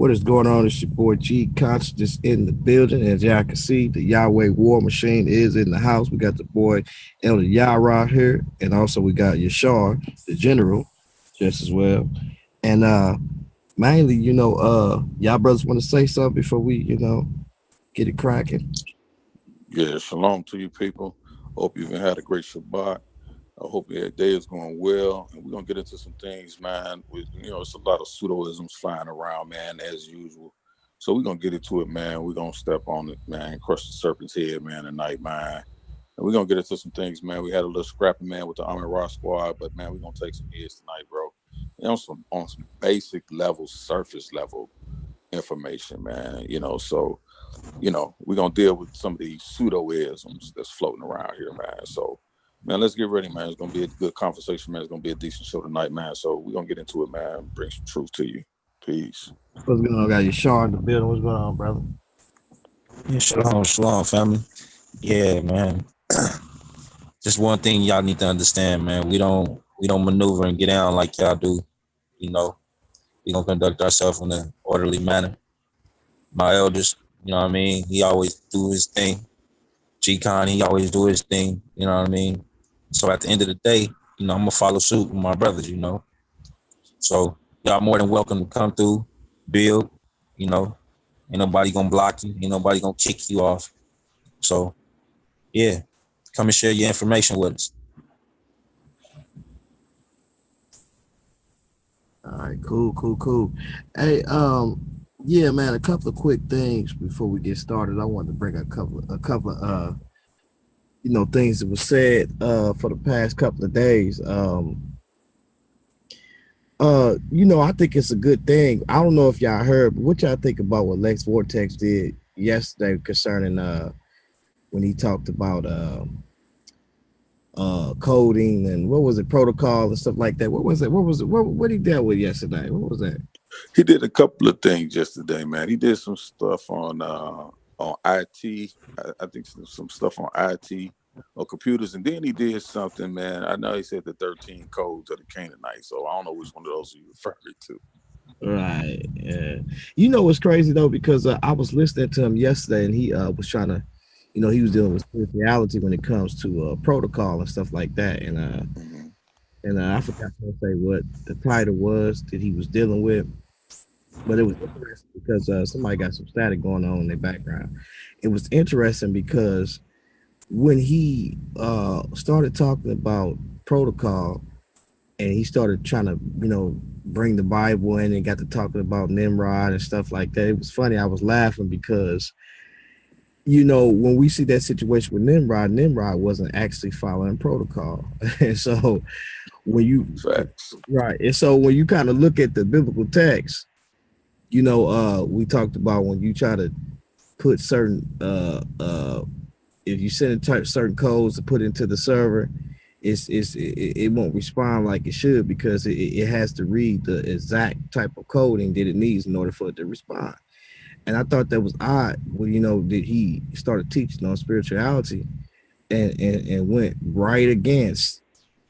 What is going on? It's your boy G Conscious in the building. As y'all can see, the Yahweh War Machine is in the house. We got the boy Elder YARAH here, and also we got Yhwh, the General, just as well. And mainly, y'all brothers want to say something before we, get it cracking. Yeah, shalom to you people. Hope you've had a great Shabbat. I hope your day is going well. And we're going to get into some things, man. It's a lot of pseudoisms flying around, man, as usual. So we're going to get into it, man. We're going to step on it, man, crush the serpent's head, man, tonight, man. And we're going to get into some things, man. We had a little scrappy, man, with the Army Rock Squad, but, man, we're going to take some hits tonight, bro. On some basic level, surface level information, man, we're going to deal with some of these pseudo-isms that's floating around here, man. So, man, let's get ready, man. It's going to be a good conversation, man. It's going to be a decent show tonight, man. So we're going to get into it, man. Bring some truth to you. Peace. What's going on? Got Yhwh in the building. What's going on, brother? Yeah, shalom, family. Yeah, man. Just one thing y'all need to understand, man. We don't maneuver and get down like y'all do. We don't conduct ourselves in an orderly manner. My elders, you know what I mean? He always do his thing. G-Con, he always do his thing, you know what I mean? So at the end of the day, I'm going to follow suit with my brothers, So y'all more than welcome to come through, build, Ain't nobody going to block you. Ain't nobody going to kick you off. So, yeah, come and share your information with us. All right, cool. Hey, yeah, man, a couple of quick things before we get started. I wanted to bring a couple things that were said for the past couple of days. I think it's a good thing. I don't know if y'all heard, but what y'all think about what Lex Vortex did yesterday concerning when he talked about coding and what was it, protocol and stuff like that. What he dealt with yesterday? What was that? He did a couple of things yesterday, man. He did some stuff on IT. I think some stuff on IT or computers, and then he did something, man. I know he said the 13 codes of the Canaanites, so I don't know which one of those you refer to. Right. Yeah. What's crazy though, because I was listening to him yesterday, and he was trying to, he was dealing with spirituality when it comes to protocol and stuff like that, and I forgot to say what the title was that he was dealing with. But it was interesting because somebody got some static going on in their background. It was interesting because when he started talking about protocol and he started trying to, bring the Bible in and got to talking about Nimrod and stuff like that, it was funny. I was laughing because, when we see that situation with Nimrod wasn't actually following protocol. And so when you, Facts. right. And so when you kind of look at the biblical text, we talked about when you try to put certain if you send certain codes to put into the server, it won't respond like it should because it has to read the exact type of coding that it needs in order for it to respond. And I thought that was odd when that he started teaching on spirituality and went right against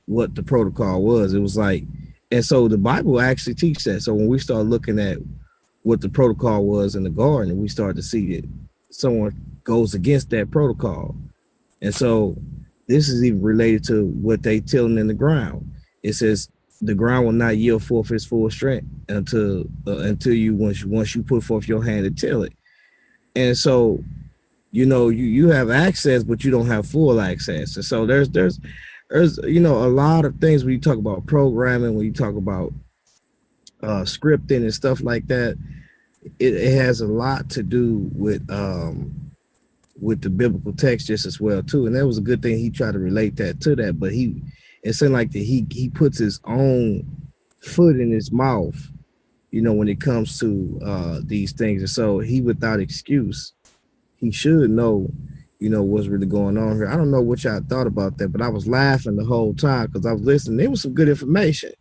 what the protocol was. It was like, and so the Bible actually teaches that. So when we start looking at what the protocol was in the garden, and we start to see that someone goes against that protocol. And so this is even related to what they tilling in the ground. It says the ground will not yield forth its full strength until you once you put forth your hand to till it. And so you have access, but you don't have full access. And so there's a lot of things when you talk about programming, when you talk about scripting and stuff like that, it has a lot to do with the biblical text just as well too. And that was a good thing he tried to relate that to that, but it seemed like that he puts his own foot in his mouth, when it comes to these things. And so he, without excuse, he should know, what's really going on here. I don't know what y'all thought about that, but I was laughing the whole time because I was listening. There was some good information.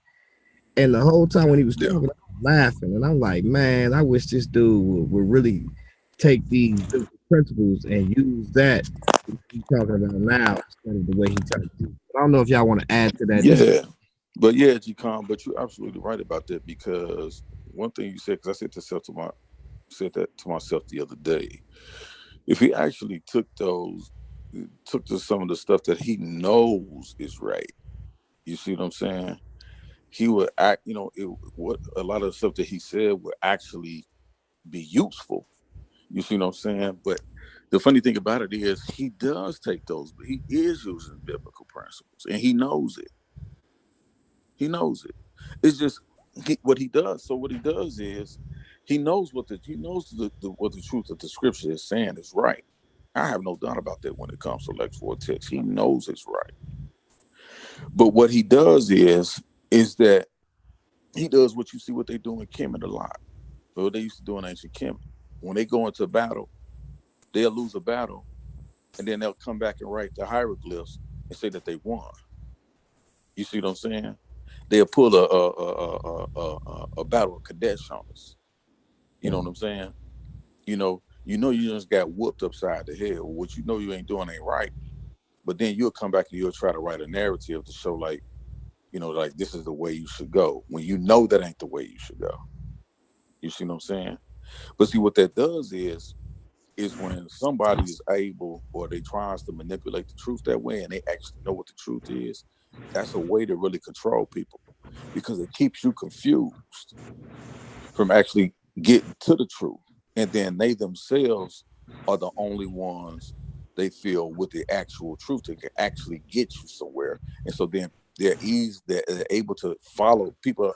And the whole time when he was talking, I was laughing. And I'm like, man, I wish this dude would really take these principles and use that he's talking about now instead of the way he talks to. I don't know if y'all want to add to that. Yeah. But yeah, G-Con, but you're absolutely right about that because one thing you said, because I said that to myself the other day. If he actually took to some of the stuff that he knows is right, you see what I'm saying? He would act, what a lot of the stuff that he said would actually be useful. You see what I'm saying? But the funny thing about it is he does take those, but he is using biblical principles and he knows it. He knows it. It's just what he does. So what he does is he knows what the truth of the scripture is saying is right. I have no doubt about that when it comes to Lex Vortex. He knows it's right. But what he does is that he does what you see what they do in Kemet a lot. Or what they used to do in ancient Kemet. When they go into battle, they'll lose a battle, and then they'll come back and write the hieroglyphs and say that they won. You see what I'm saying? They'll pull a battle of Kadesh on us. You know what I'm saying? You just got whooped upside the head. What you ain't doing ain't right. But then you'll come back and you'll try to write a narrative to show like this is the way you should go, when you know that ain't the way you should go. You see what I'm saying? But see, what that does is when somebody is able, or they tries to manipulate the truth that way, and they actually know what the truth is, that's a way to really control people, because it keeps you confused from actually getting to the truth. And then they themselves are the only ones they feel with the actual truth that can actually get you somewhere. And so then they're able to follow people,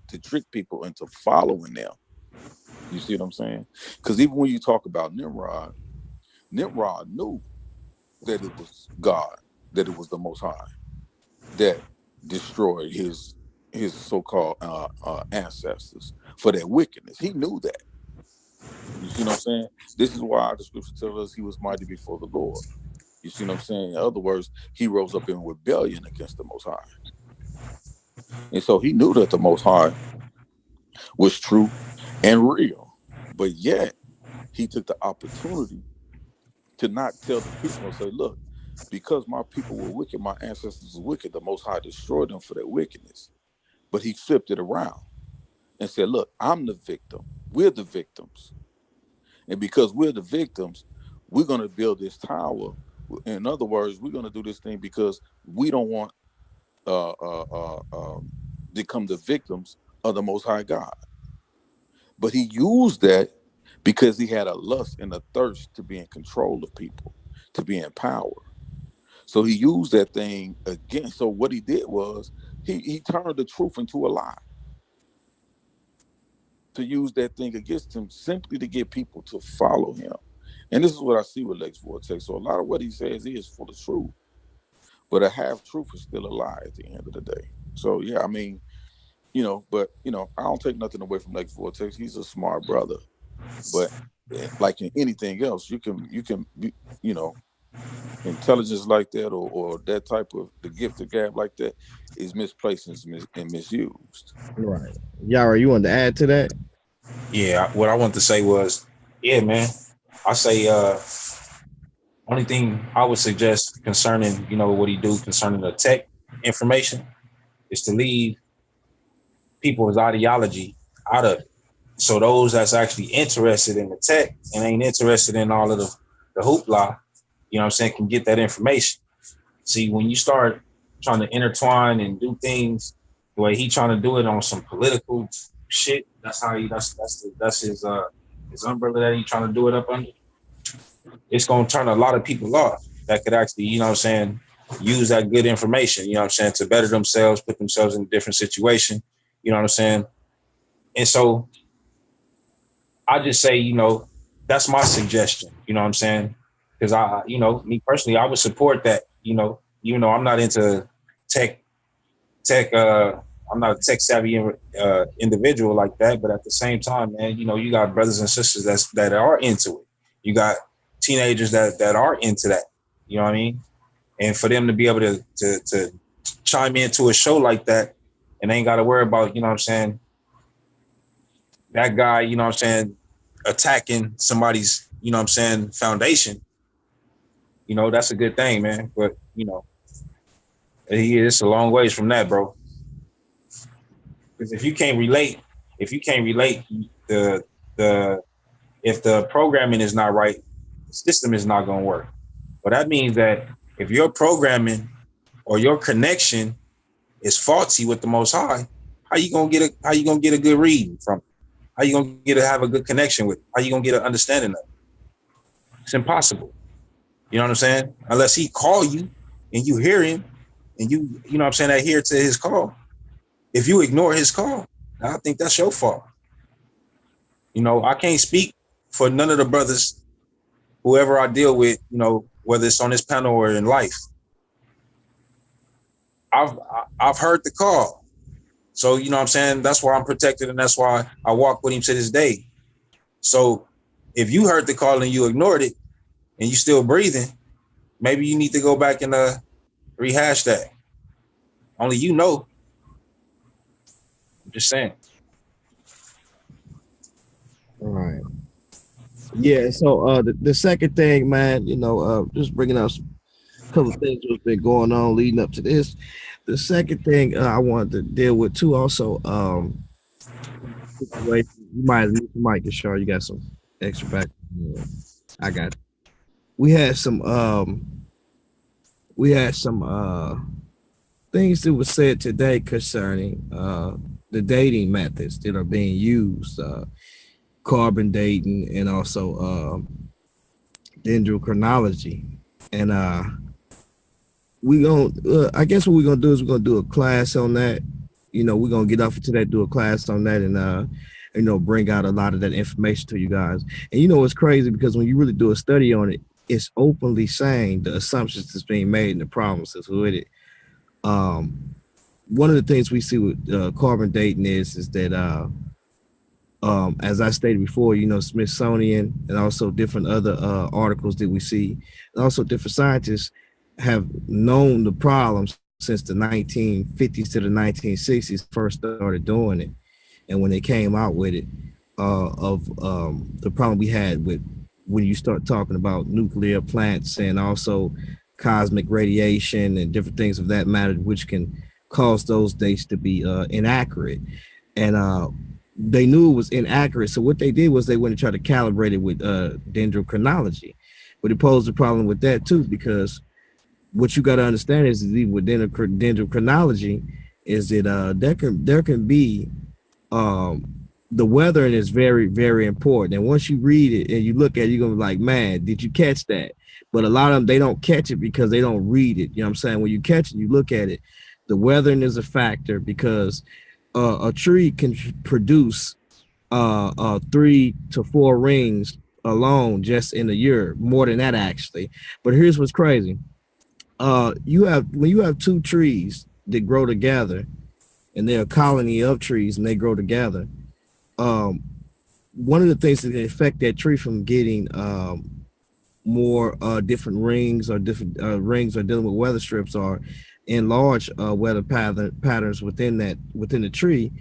to trick people into following them. You see what I'm saying? Because even when you talk about Nimrod knew that it was God, that it was the Most High that destroyed his so-called ancestors for their wickedness. He knew that. You see what I'm saying? This is why the scripture tells us he was mighty before the Lord. You see what I'm saying? In other words, he rose up in rebellion against the Most High. And so he knew that the Most High was true and real. But yet, he took the opportunity to not tell the people and say, look, because my people were wicked, my ancestors were wicked, the Most High destroyed them for their wickedness. But he flipped it around and said, look, I'm the victim. We're the victims. And because we're the victims, we're going to build this tower. In other words, we're going to do this thing because we don't want become the victims of the Most High God. But he used that because he had a lust and a thirst to be in control of people, to be in power. So he used that thing again. So what he did was he turned the truth into a lie, to use that thing against him, simply to get people to follow him. And this is what I see with Lex Vortex. So a lot of what he says is full of truth, but a half truth is still a lie at the end of the day. So yeah, I mean, but I don't take nothing away from Lex Vortex. He's a smart brother, but like in anything else, you can be, intelligence like that, or that type of the gift of gab like that is misplaced and misused. Right. Yara, you want to add to that? Yeah, what I wanted to say was, yeah, man. I say only thing I would suggest concerning, what he do concerning the tech information is to leave people's ideology out of it. So those that's actually interested in the tech and ain't interested in all of the hoopla, can get that information. See, when you start trying to intertwine and do things the way he trying to do it on some political shit, that's his umbrella that he trying to do it up under. It's gonna turn a lot of people off that could actually, use that good information, to better themselves, put themselves in a different situation, And so I just say, that's my suggestion, because me personally, I would support that, even though I'm not into tech, I'm not a tech savvy individual like that, but at the same time, man, you got brothers and sisters that are into it. You got teenagers that are into that, you know what I mean? And for them to be able to chime into a show like that, and they ain't got to worry about, that guy, attacking somebody's, foundation, that's a good thing, man. But, it's a long ways from that, bro. Because if you can't relate if you can't relate the if the programming is not right, the system is not going to work. But that means that if your programming or your connection is faulty with the Most High, how you gonna get a good reading from it? How you gonna get to have a good connection with it? How you gonna get an understanding of it? It's impossible. You know what I'm saying? Unless he call you and you hear him and you know what I'm saying, adhere to his call. If you ignore his call, I think that's your fault. You know, I can't speak for none of the brothers, whoever I deal with, you know, whether it's on this panel or in life. I've heard the call. So, you know what I'm saying? That's why I'm protected, and that's why I walk with him to this day. So if you heard the call and you ignored it and you still breathing, maybe you need to go back and rehash that. Only you know. I'm just saying. All right. Yeah, so the second thing, man, you know, just bringing up a couple of things that's been going on leading up to this. The second thing I wanted to deal with too, also, situation. You might mute the mic, Ashar. You got some extra back. Yeah, I got it. We had some things that were said today concerning the dating methods that are being used, carbon dating, and also dendrochronology. And we gonna I guess what we're gonna do is we're gonna do a class on that. You know, we're gonna get off into that, do a class on that, and you know, bring out a lot of that information to you guys. And you know, it's crazy because when you really do a study on it, it's openly saying the assumptions that's being made and the problems that's with it. One of the things we see with carbon dating is that as I stated before, you know, Smithsonian and also different other articles that we see, and also different scientists have known the problems since the 1950s to the 1960s first started doing it. And when they came out with it, of the problem we had with when you start talking about nuclear plants and also cosmic radiation and different things of that matter, which can cause those dates to be inaccurate. And they knew it was inaccurate. So what they did was they went and tried to calibrate it with dendrochronology. But it posed a problem with that too, because what you got to understand is that with dendrochronology is that there can be the weathering is very, very important. And once you read it and you look at it, you're gonna be like, man, did you catch that? But a lot of them, they don't catch it because they don't read it. You know what I'm saying? When you catch it, you look at it, the weathering is a factor because a tree can produce 3 to 4 rings alone just in a year, more than that actually. But here's what's crazy. When you have two trees that grow together and they're a colony of trees and they grow together, one of the things that can affect that tree from getting more different rings or different rings or dealing with weather strips or enlarged weather patterns within the tree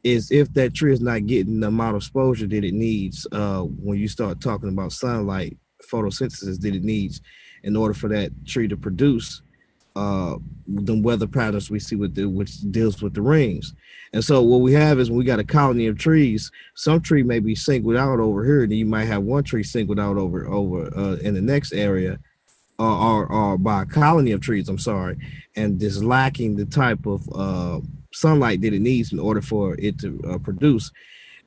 is if that tree is not getting the amount of exposure that it needs when you start talking about sunlight, photosynthesis that it needs in order for that tree to produce the weather patterns we see which deals with the rings. And so what we have is when we got a colony of trees, some tree may be singled out over here, and you might have one tree singled out over in the next area, or by a colony of trees, I'm sorry, and just lacking the type of sunlight that it needs in order for it to produce.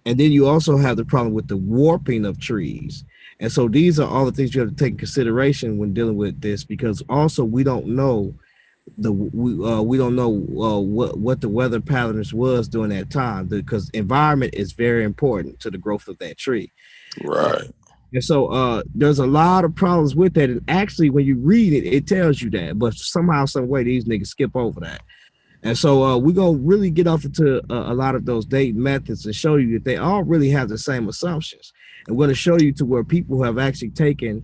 And then you also have the problem with the warping of trees. And so these are all the things you have to take in consideration when dealing with this, because also we don't know what the weather patterns was during that time, because environment is very important to the growth of that tree. Right. And so there's a lot of problems with that. And actually, when you read it, it tells you that. But somehow, some way, these niggas skip over that. And so we're going to really get off into a lot of those dating methods and show you that they all really have the same assumptions. And we're going to show you to where people have actually taken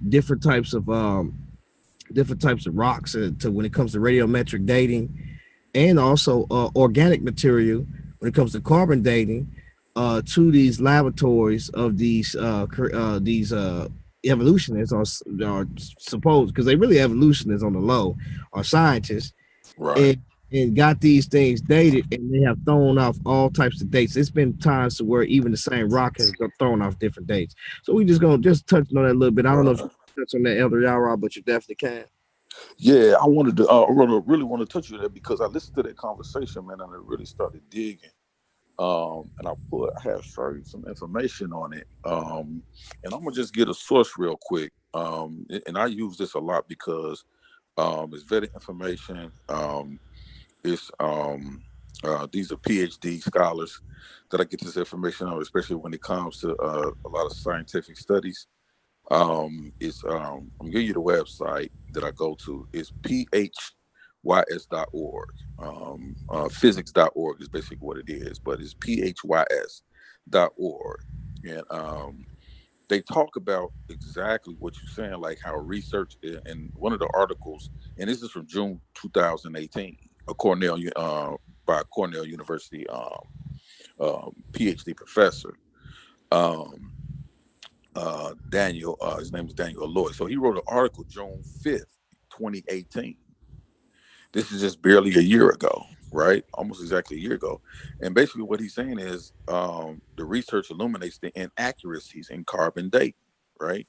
different types of rocks to when it comes to radiometric dating, and also organic material when it comes to carbon dating to these laboratories of these evolutionists or supposed, because they really evolutionists on the low, or scientists. Right. and got these things dated, and they have thrown off all types of dates. It's been times to where even the same rock has got thrown off different dates. So we just gonna just touch on that a little bit. I don't know if you can touch on that, Elder YARAH, but you definitely can. Yeah, I wanted to. Really want to touch on that because I listened to that conversation, man, and I really started digging. And I have shared some information on it. And I'm gonna just get a source real quick. And I use this a lot because it's vetted information. It's These are PhD scholars that I get this information on, especially when it comes to a lot of scientific studies. I'm gonna give you the website that I go to. It's phys.org. Physics.org is basically what it is, but it's phys.org. And they talk about exactly what you're saying, like how research in one of the articles, and this is from June 2018, a by Cornell University PhD professor. Um, Daniel, his name is Daniel Lloyd. So he wrote an article June 5th, 2018. This is just barely a year ago, right? Almost exactly a year ago. And basically what he's saying is the research illuminates the inaccuracies in carbon dating, right?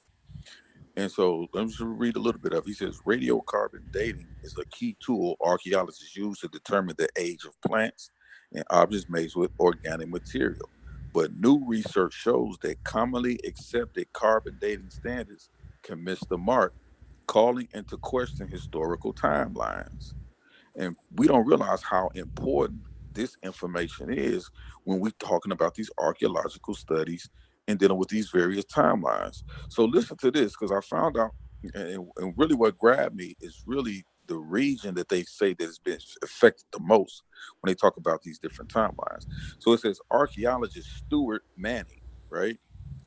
And so let me just read a little bit of it. He says radiocarbon dating is a key tool archaeologists use to determine the age of plants and objects made with organic material. But new research shows that commonly accepted carbon dating standards can miss the mark, calling into question historical timelines. And we don't realize how important this information is when we're talking about these archaeological studies and dealing with these various timelines. So listen to this, because I found out, and really what grabbed me is really the region that they say that has been affected the most when they talk about these different timelines. So it says archaeologist Stuart Manning, right,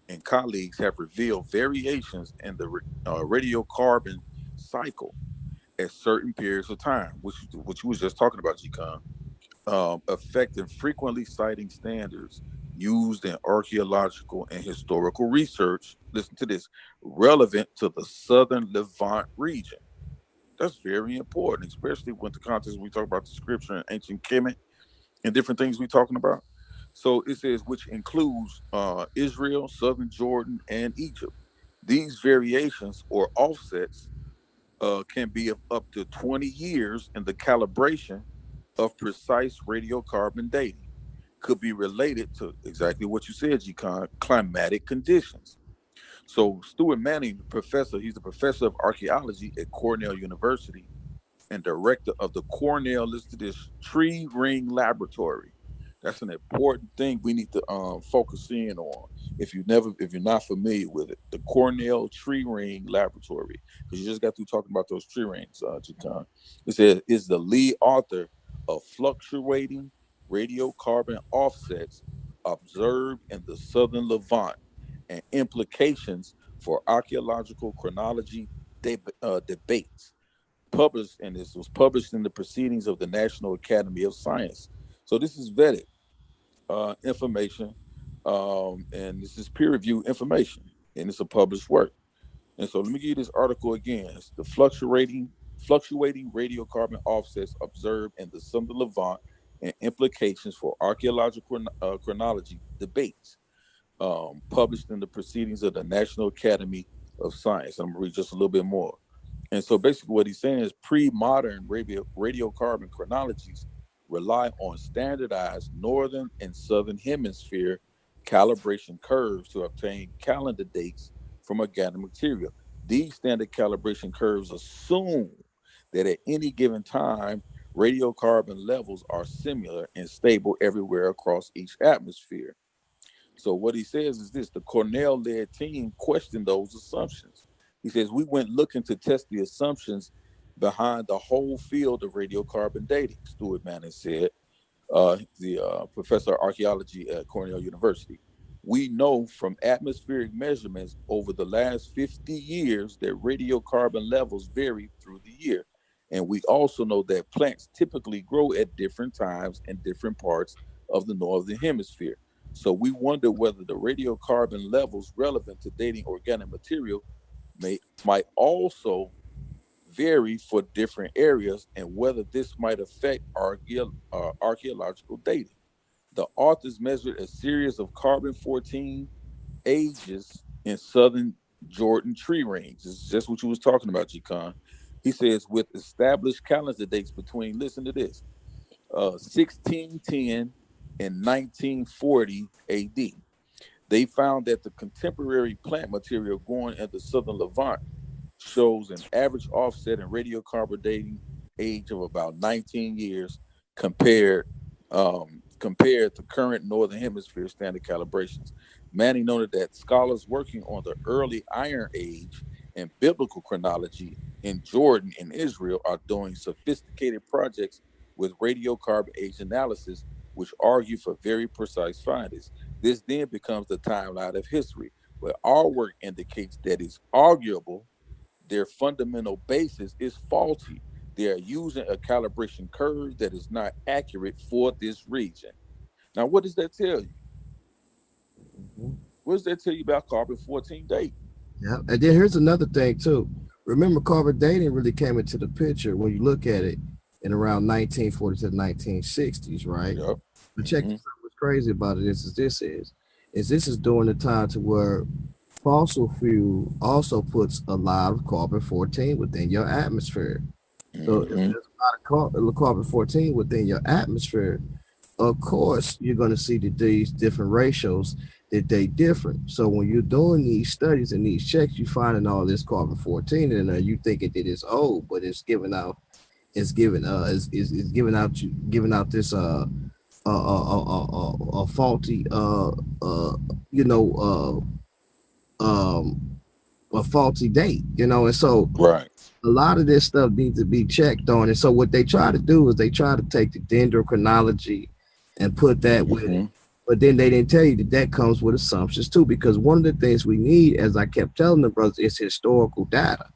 and colleagues have revealed variations in the radiocarbon cycle at certain periods of time, which you was just talking about, G-Con, affecting frequently citing standards used in archaeological and historical research. Listen to this, relevant to the southern Levant region. That's very important, especially when the context we talk about the scripture and ancient Kemet and different things we're talking about. So it says, which includes Israel, southern Jordan, and Egypt. These variations or offsets can be of up to 20 years, and the calibration of precise radiocarbon dating could be related to exactly what you said, G-Con, climatic conditions. So Stuart Manning, professor, he's a professor of archaeology at Cornell University and director of the Cornell listed as Tree Ring Laboratory. That's an important thing we need to focus in on. If you're not familiar with it, the Cornell Tree Ring Laboratory, because you just got through talking about those tree rings, Jakan. It says is the lead author of fluctuating radiocarbon offsets observed in the southern Levant and implications for archaeological chronology debates published, and this was published in the Proceedings of the National Academy of Science. So this is vetted information, and this is peer-reviewed information, and it's a published work. And so let me give you this article again. It's the fluctuating radiocarbon offsets observed in the Southern Levant and implications for archaeological chronology debates, published in the Proceedings of the National Academy of Science. I'm gonna read just a little bit more. And so basically what he's saying is pre-modern radiocarbon chronologies rely on standardized northern and southern hemisphere calibration curves to obtain calendar dates from organic material. These standard calibration curves assume that at any given time, radiocarbon levels are similar and stable everywhere across each atmosphere. So what he says is this: the Cornell-led team questioned those assumptions. He says we went looking to test the assumptions behind the whole field of radiocarbon dating. Stuart Manning said, the professor of archaeology at Cornell University. We know from atmospheric measurements over the last 50 years that radiocarbon levels vary through the year. And we also know that plants typically grow at different times in different parts of the northern hemisphere. So we wonder whether the radiocarbon levels relevant to dating organic material might also vary for different areas and whether this might affect archaeological dating. The authors measured a series of carbon-14 ages in southern Jordan tree rings. This is just what you was talking about, G-Con. He says with established calendar dates between, listen to this, 1610 and 1940 AD. They found that the contemporary plant material growing in the southern Levant shows an average offset in radiocarbon dating age of about 19 years compared to current northern hemisphere standard calibrations. Manning noted that scholars working on the early Iron Age and biblical chronology in Jordan and Israel are doing sophisticated projects with radiocarbon age analysis, which argue for very precise findings. This then becomes the timeline of history, where our work indicates that it's arguable their fundamental basis is faulty. They are using a calibration curve that is not accurate for this region. Now, what does that tell you? What does that tell you about carbon-14 dating? Yeah, and then here's another thing too. Remember, carbon dating really came into the picture when you look at it in around 1940 to the 1960s, right? Yep. But check this out. What's crazy about it is this is during the time to where fossil fuel also puts a lot of carbon-14 within your atmosphere. So if there's a lot of carbon-14 within your atmosphere, of course you're going to see that these different ratios that they different. So when you're doing these studies and these checks, you finding all this carbon-14 in there, you thinking that it's old, but it's giving out is giving out this faulty you know a faulty date, you know, and so right. A lot of this stuff needs to be checked on. And so what they try to do is they try to take the dendrochronology and put that with it. But then they didn't tell you that that comes with assumptions too, because one of the things we need, as I kept telling the brothers, is historical data.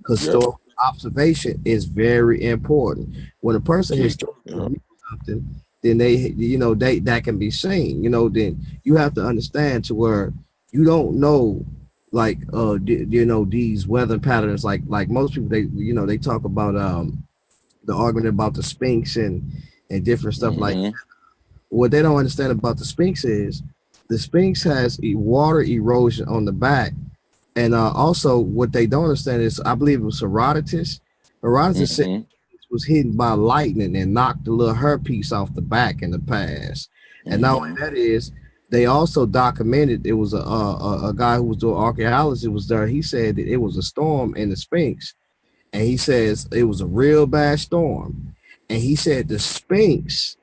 Historical observation is very important. When a person historically something, then they, you know, that can be seen. You know, then you have to understand to where you don't know, like, you know, these weather patterns. Like most people, they, you know, they talk about the argument about the Sphinx and different stuff like that. What they don't understand about the Sphinx is the Sphinx has water erosion on the back. And also what they don't understand is, I believe it was Herodotus. Herodotus said it was hit by lightning and knocked the little hairpiece off the back in the past. And not only that is, they also documented, it was a guy who was doing archaeology was there. He said that it was a storm in the Sphinx. And he says it was a real bad storm. And he said the Sphinx,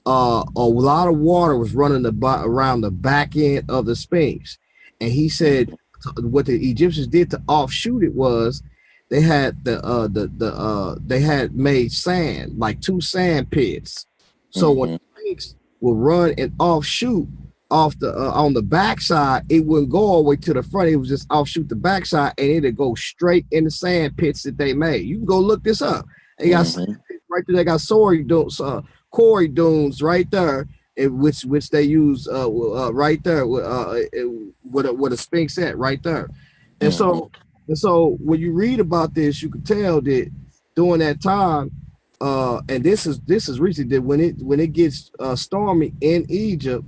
a lot of water was running around the back end of the Sphinx. And he said what the Egyptians did to offshoot it was they had they had made sand, like 2 sand pits. So when the Sphinx would run and offshoot off the on the backside, it wouldn't go all the way to the front. It was just offshoot the backside, and it'd go straight in the sand pits that they made. You can go look this up. They got right there. They got quarry dunes right there, which they use right there with a Sphinx at right there. And so when you read about this, you can tell that during that time, and this is recent, that when it gets stormy in Egypt,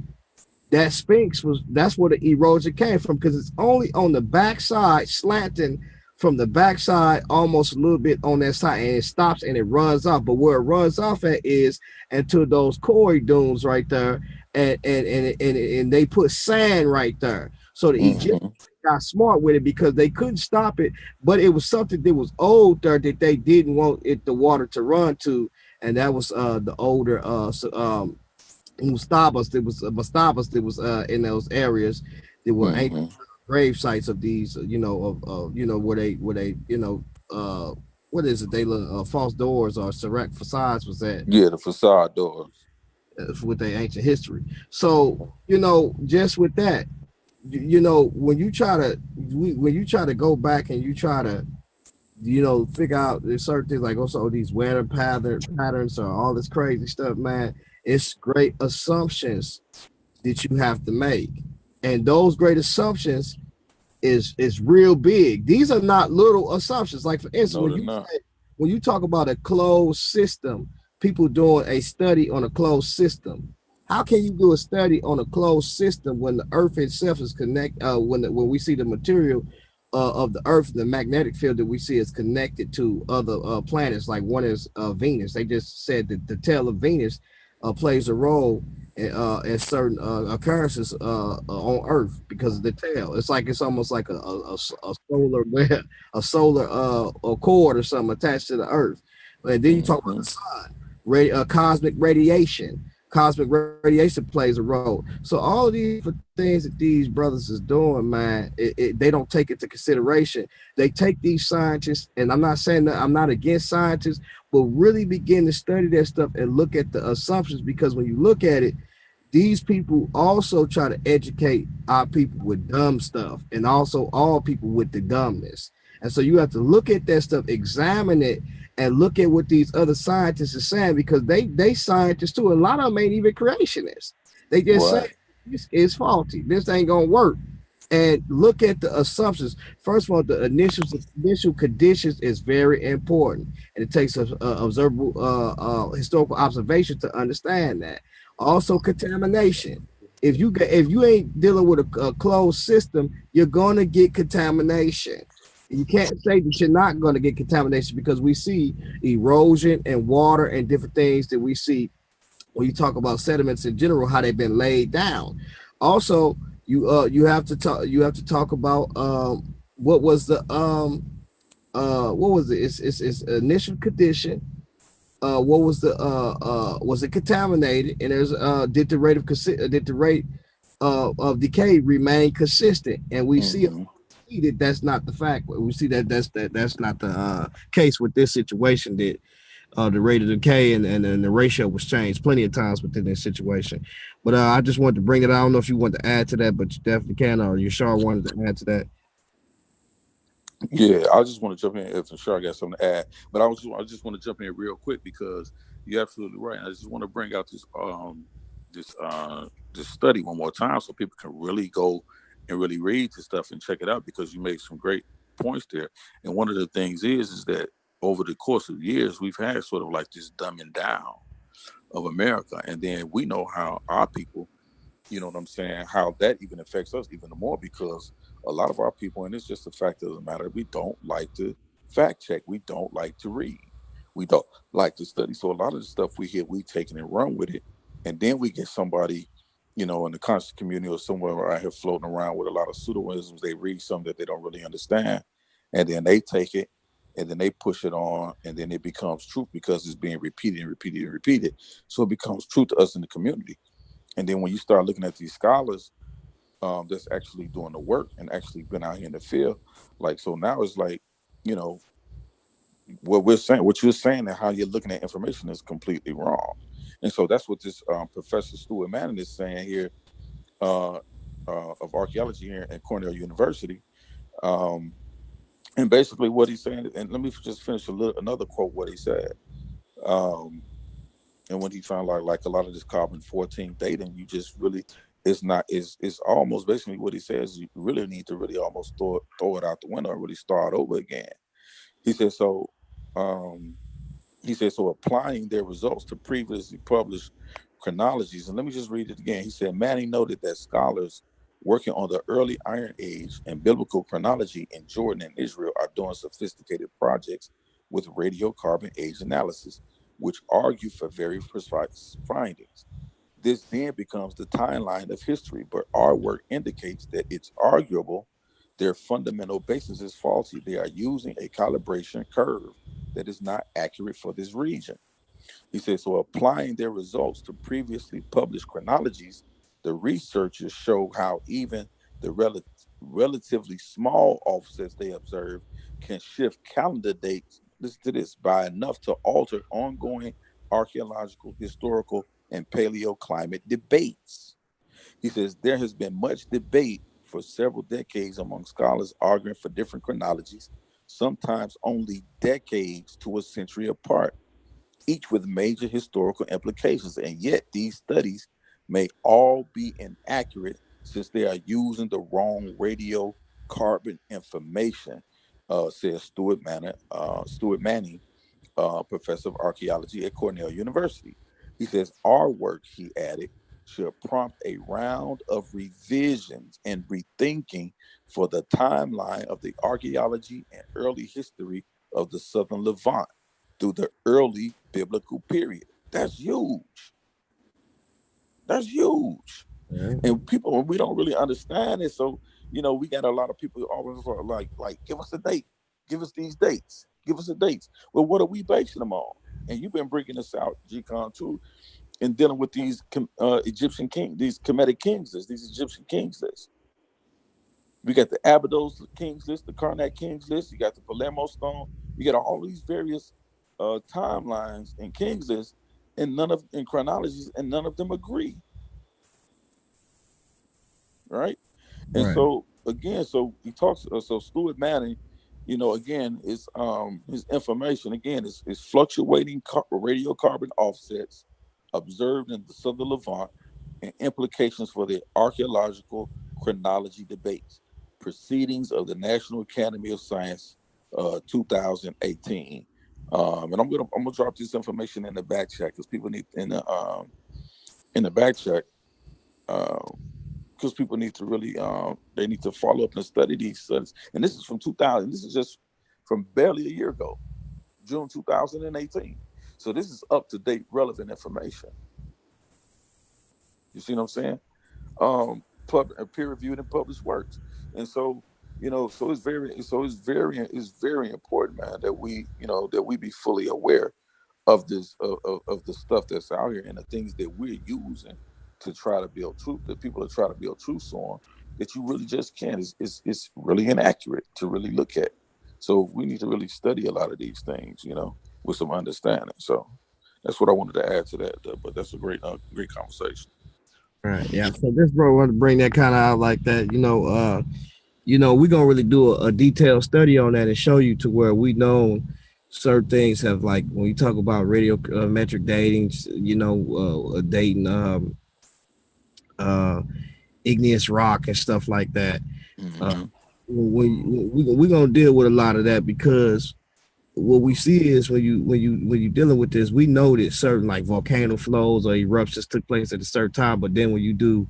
that Sphinx that's where the erosion came from, because it's only on the backside, slanting from the backside almost a little bit on that side, and it stops and it runs off. But where it runs off at is into those quarry dunes right there, and they put sand right there. So the Egyptians got smart with it because they couldn't stop it, but it was something that was old there that they didn't want the water to run to, and that was the older mastabas that was in those areas that were ancient grave sites of these, you know, where they you know, what is it? They false doors or Sirach facades was that? Yeah, the facade doors. With their ancient history. So, you know, just with that, you know, when you try to go back and you try to, you know, figure out there's certain things like also these weather patterns or all this crazy stuff, man, it's great assumptions that you have to make. And those great assumptions is real big. These are not little assumptions. Like for instance, No, they're not. when you talk about a closed system, people doing a study on a closed system. How can you do a study on a closed system when the Earth itself is connect? When we see the material of the Earth, the magnetic field that we see is connected to other planets. Like one is Venus. They just said that the tail of Venus plays a role in certain occurrences on Earth because of the tail. It's like it's almost like a solar a solar cord or something attached to the Earth. And then you talk about Mm-hmm. the sun, cosmic radiation. Cosmic radiation plays a role. So all of these different things that these brothers is doing, man, they don't take into consideration. They take these scientists, and I'm not saying that I'm not against scientists, but really begin to study that stuff and look at the assumptions because when you look at it, these people also try to educate our people with dumb stuff and also all people with the dumbness. And so you have to look at that stuff, examine it, and look at what these other scientists are saying because they scientists too. A lot of them ain't even creationists. They just say Right. this is faulty. This ain't gonna work. And look at the assumptions. First of all, the initial conditions is very important, and it takes a observable historical observation to understand that. Also, contamination. If you ain't dealing with a closed system, you're gonna get contamination. You can't say that you're not going to get contamination because we see erosion and water and different things that we see when you talk about sediments in general, how they've been laid down. Also, you have to talk about what was the what was it? It's initial condition. What was it contaminated? And there's did the rate did the rate of decay remain consistent? And we see Mm-hmm. that that's not the fact. We see that that's not the case with this situation. That the rate of decay and the ratio was changed plenty of times within this situation. But I just wanted to bring it. I don't know if you want to add to that, but you definitely can, or you sure wanted to add to that. Yeah, I just want to jump in if I'm sure I got something to add, but I just want to jump in real quick because you're absolutely right. I just want to bring out this study one more time so people can really go and really read the stuff and check it out because you make some great points there. And one of the things is that over the course of years we've had sort of like this dumbing down of America, and then we know how our people, you know what I'm saying, how that even affects us even more because a lot of our people, and it's just a fact of the matter, we don't like to fact check. We don't like to read. We don't like to study. So a lot of the stuff we hear, we take it and run with it. And then we get somebody, you know, in the conscious community or somewhere out here floating around with a lot of pseudoisms. They read something that they don't really understand. And then they take it and then they push it on and then it becomes truth because it's being repeated and repeated and repeated. So it becomes truth to us in the community. And then when you start looking at these scholars that's actually doing the work and actually been out here in the field, like so now it's like, you know, what we're saying, what you're saying, and how you're looking at information is completely wrong. And so that's what this Professor Stuart Manning is saying here uh, of archaeology here at Cornell University. Um, and basically, what he's saying, and let me just finish another quote. What he said. Um, and when he found like a lot of this carbon 14 dating, you just really it's not it's almost basically what he says. You really need to really almost throw it out the window and really start over again. He said so. Um, he said so. Applying their results to previously published chronologies, and let me just read it again. He said Manning noted that scholars working on the early Iron Age and biblical chronology in Jordan and Israel are doing sophisticated projects with radiocarbon age analysis, which argue for very precise findings. This then becomes the timeline of history, but our work indicates that it's arguable their fundamental basis is faulty. They are using a calibration curve that is not accurate for this region. He says, so applying their results to previously published chronologies, the researchers show how even the relatively small offsets they observe can shift calendar dates, listen to this, by enough to alter ongoing archaeological, historical, and paleoclimate debates. He says there has been much debate for several decades among scholars arguing for different chronologies, sometimes only decades to a century apart, each with major historical implications. And yet these studies may all be inaccurate since they are using the wrong radiocarbon carbon information, says Stuart Manning, professor of archaeology at Cornell University. He says, our work, he added, should prompt a round of revisions and rethinking for the timeline of the archaeology and early history of the Southern Levant through the early biblical period. That's huge. That's huge. Yeah. And people, we don't really understand it. So, we got a lot of people always are like, give us a date, give us these dates, give us the dates. Well, what are we basing them on? And you've been bringing this out, G-Con, too, in dealing with these Egyptian kings, these Kemetic kings lists, these Egyptian kings lists. We got the Abydos kings list, the Karnak kings list. You got the Palermo stone. You got all these various timelines and kings lists, and in chronologies, and none of them agree. Right? And Right. so again, so he talks. So Stuart Manning, again, is his information again is fluctuating radiocarbon offsets observed in the Southern Levant and implications for the archaeological chronology debates. Proceedings of the National Academy of Science, 2018. And I'm gonna drop this information in the back check because people need in the back check. Because people need to really, they need to follow up and study these studies. And this is from 2000. This is just from barely a year ago, June 2018. So this is up to date, relevant information. You see what I'm saying? Peer reviewed and published works. And so, so it's very important, man, that we be fully aware of this of the stuff that's out here and the things that we're using to try to build truth, that people are trying to build truth on, that you really just can't. It's really inaccurate to really look at. So we need to really study a lot of these things, with some understanding. So that's what I wanted to add to that. But that's a great conversation. Right. Yeah. So this bro wanted to bring that kind of out like that. We're gonna really do a detailed study on that and show you to where we know certain things have, like when you talk about radiometric dating, dating igneous rock and stuff like that. Mm-hmm. We're gonna deal with a lot of that because what we see is when you're dealing with this, we know that certain like volcano flows or eruptions took place at a certain time, but then when you do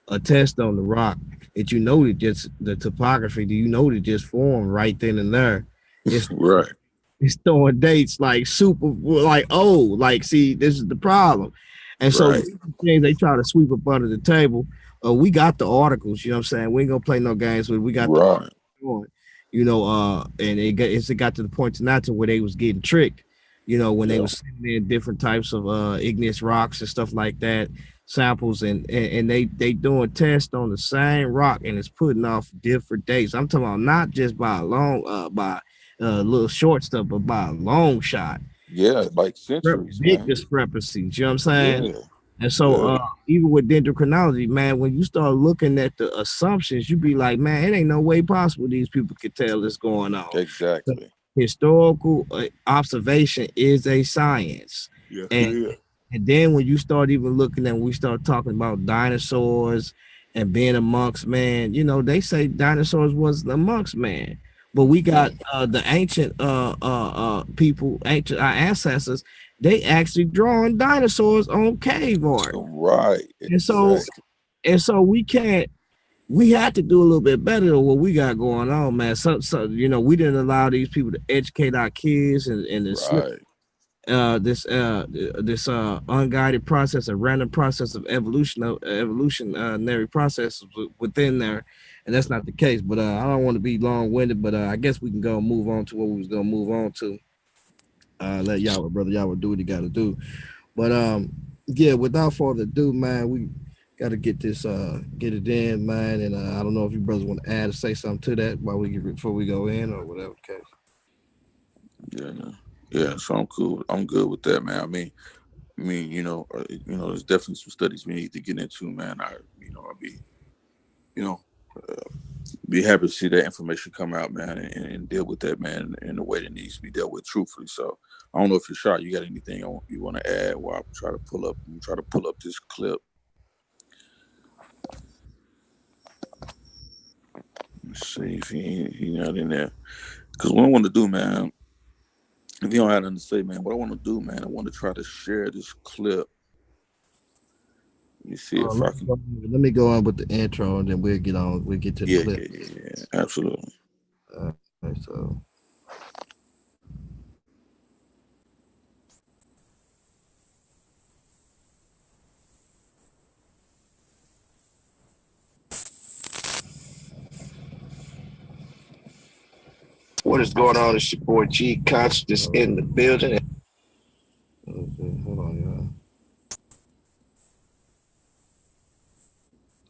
a test on the rock, that that just the topography, do you know that just formed right then and there? It's Right. It's throwing dates like super, like, oh, like, see, this is the problem. And so Right. things they try to sweep up under the table. We got the articles, you know what I'm saying? We ain't gonna play no games with. We got the Right. articles, and it got to the point tonight to where they was getting tricked, when they Yeah. was sending in different types of igneous rocks and stuff like that, samples, and they doing tests on the same rock, and it's putting off different dates. I'm talking about not just by a long by little short stuff, but by a long shot. Yeah. Like centuries, Big man. discrepancies, you know what I'm saying? Yeah. And so Yeah. even with dendrochronology, man, when you start looking at the assumptions, you be like, man, it ain't no way possible these people could tell what's going on. So Exactly. historical observation is a science. Yes, it And is. and then when you start even looking at, we start talking about dinosaurs and being amongst man, they say dinosaurs wasn't amongst man. But we got the ancient people, our ancestors, they actually drawing dinosaurs on cave art. Right. And so Exactly. we can't, we had to do a little bit better than what we got going on, man. So we didn't allow these people to educate our kids and Right. this unguided process, a random process of evolutionary process within there, and that's not the case. But I don't want to be long-winded, but I guess we can go and move on to what we was gonna move on to. Let y'all, brother, y'all do what you got to do. But yeah, without further ado, man, we got to get this get it in, man. And I don't know if you brothers want to add or say something to that before we go in or whatever the case. Yeah. Yeah. So I'm cool. I'm good with that, man. I mean, there's definitely some studies we need to get into, man. I'll be, be happy to see that information come out, man, and deal with that, man, in the way that needs to be dealt with truthfully. So I don't know if you're shot. You got anything you want to add while I try to pull up this clip. Let's see if he not in there. Because what I want to do, man, if you don't have nothing to say, man, what I want to do, man, I want to try to share this clip. Let me see if I can. Let me go on with the intro, and then we'll get on. We'll get to the clip. Yeah, absolutely. So. What is going on? It's your boy G Conscious in the building. Okay, hold on, y'all.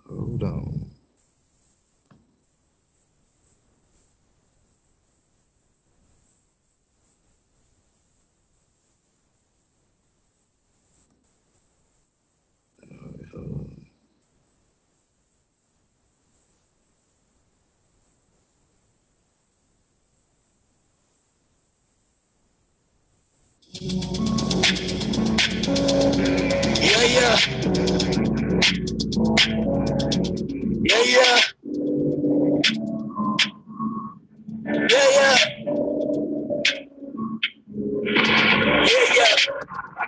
Hold on. Yeah.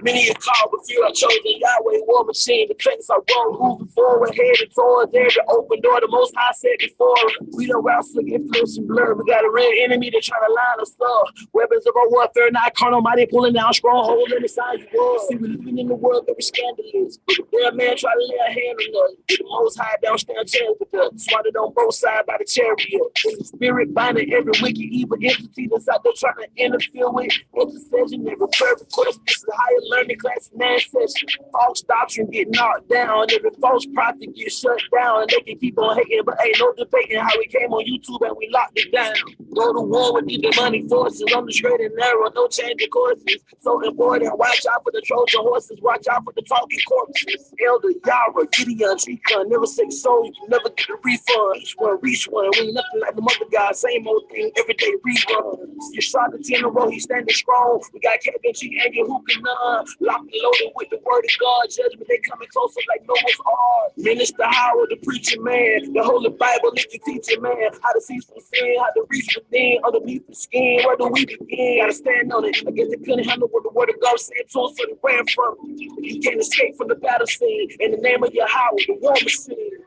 Many a call but few are chosen. Yhwh war machine, the trends are roll, moving forward, headed towards every open door. The most high said before. We don't route for influence and blur. We got a real enemy that try to line us up. Weapons of our warfare, not carnal, mighty pulling down strongholds in the side of the world. See, we're living in the world that we're scandalous. But the dead man try to lay a hand on us. The most high downstairs chance with us. Swatted on both sides by the chariot. In the spirit, binding every wicked evil entity that's out there trying to interfere with intercession. Every prayer request. This is a higher learning class in session. False doctrine get knocked down. Every false prophet get shut down. And they can keep on hating, but ain't no debating how we came on YouTube and we locked it down. Go to war with these demonic forces on the straight and narrow, no changing courses. So important, watch out for the Trojan horses, watch out for the talking corpses. Elder YARAH, Gideon, Tricon, never say so, you can never get a refund. Each one reach one, we ain't nothing like the mother guy, same old thing, everyday reruns. You shot the 10 in a row, he standing strong. We got Kevin G and who can locked and loaded with the word of God, judgment, they coming closer like Noah's Ark. Minister Howard, the preacher man, the Holy Bible is the teacher man, how to see some sin, how to reach within, underneath the skin, where do we begin? Gotta stand on it. I guess they couldn't handle what the word of God said to us, so they ran from it. You can't escape from the battle scene. In the name of Yhwh, the war machine.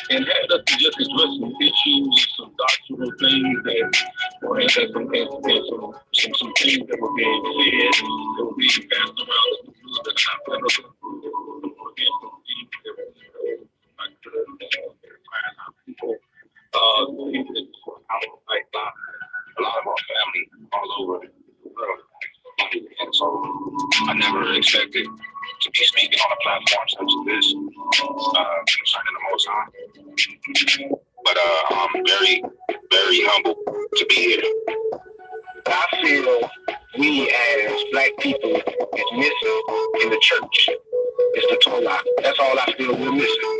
And had us to just address some issues, some doctrinal things that, or had us some things that were being said, that were being passed around the news that I found against some things that were people out like a lot of our family all over the world. And so I never expected to be speaking on a platform such as this concerning the Most High. But I'm very, very humble to be here. I feel we as black people is missing in the church. It's the Torah. That's all I feel we're missing.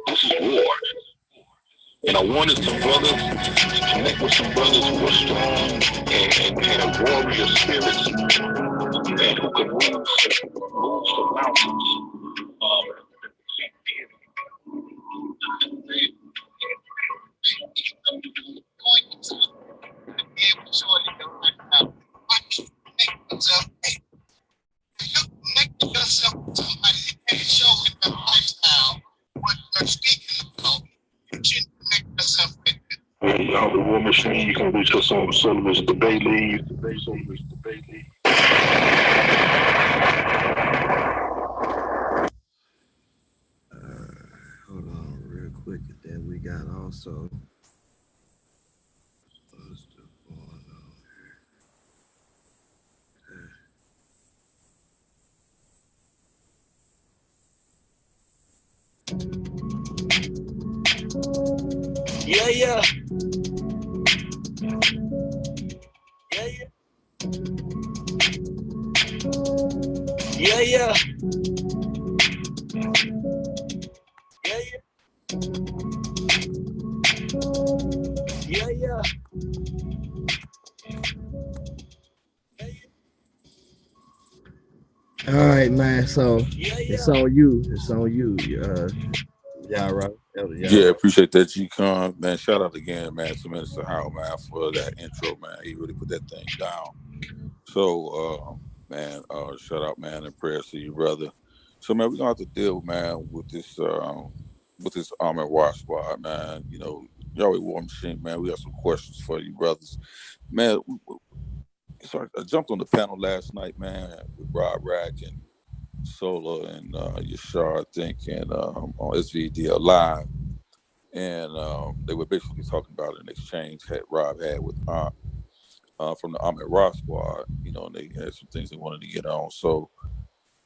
This is war. And I wanted some brothers to connect with some brothers who are strong and have warrior spirits and who can move some mountains. Yourself to somebody and show in their lifestyle what they're speaking about. You should connect yourself with it. Hey, y'all, the War Machine, you can reach us on the Sullivan's Debate League. Hold on real quick, and then we got also. What's going on here? Yeah. All right, man. So it's on you. YARAH, Elder Yeah, YARAH. appreciate that, G-Con. Man, shout out again, man, to Minister Howell, man, for that intro, man. He really put that thing down. So, man, shout out, man, and prayers to you, brother. So, man, we're gonna have to deal, man, with this Army War Squad, man. You know, YHWH War Machine, man. We got some questions for you, brothers. Man, so I jumped on the panel last night, man, with Rob Rack and Sola and Yashar, I think, and on SVDL Live. And they were basically talking about an exchange that Rob had with from the Ahmed Rock Squad, you know, and they had some things they wanted to get on. So,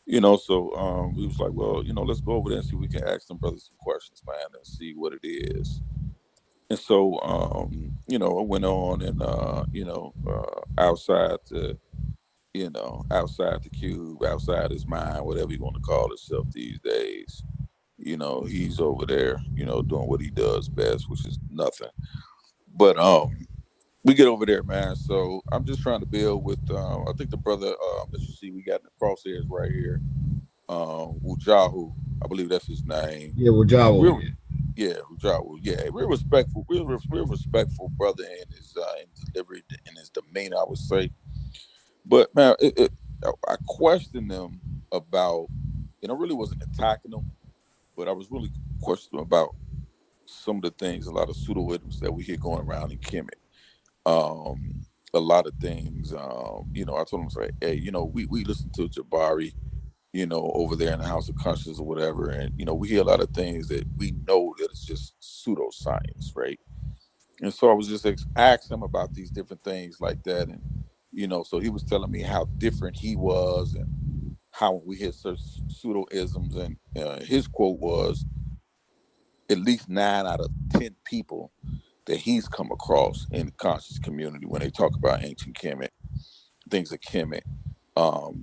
you know, we was like, well, you know, let's go over there and see if we can ask them brothers some questions, man, and see what it is. And so, you know, I went on and, outside the cube, outside his mind, whatever you want to call himself these days. You know, he's over there, you know, doing what he does best, which is nothing. But we get over there, man. So I'm just trying to build with I think the brother that you see we got in the crosshairs right here, Wudjau, I believe that's his name. Yeah, Wudjau. Yeah, Wudjau. Yeah, real respectful, real respectful brother in his delivery, in his demeanor, I would say. But man, I questioned them about, and I really wasn't attacking them, but I was really questioning about some of the things, a lot of pseudo-idioms that we hear going around in Kemet. A lot of things, you know, I told him, say, hey, you know, we listen to Jabari, you know, over there in the House of Conscience or whatever, and you know, we hear a lot of things that we know that it's just pseudoscience, right? And so I was just asking him about these different things like that, and you know, so he was telling me how different he was and how we hit such pseudo-isms, and his quote was, at least 9 out of 10 people that he's come across in the conscious community when they talk about ancient Kemet, things of Kemet,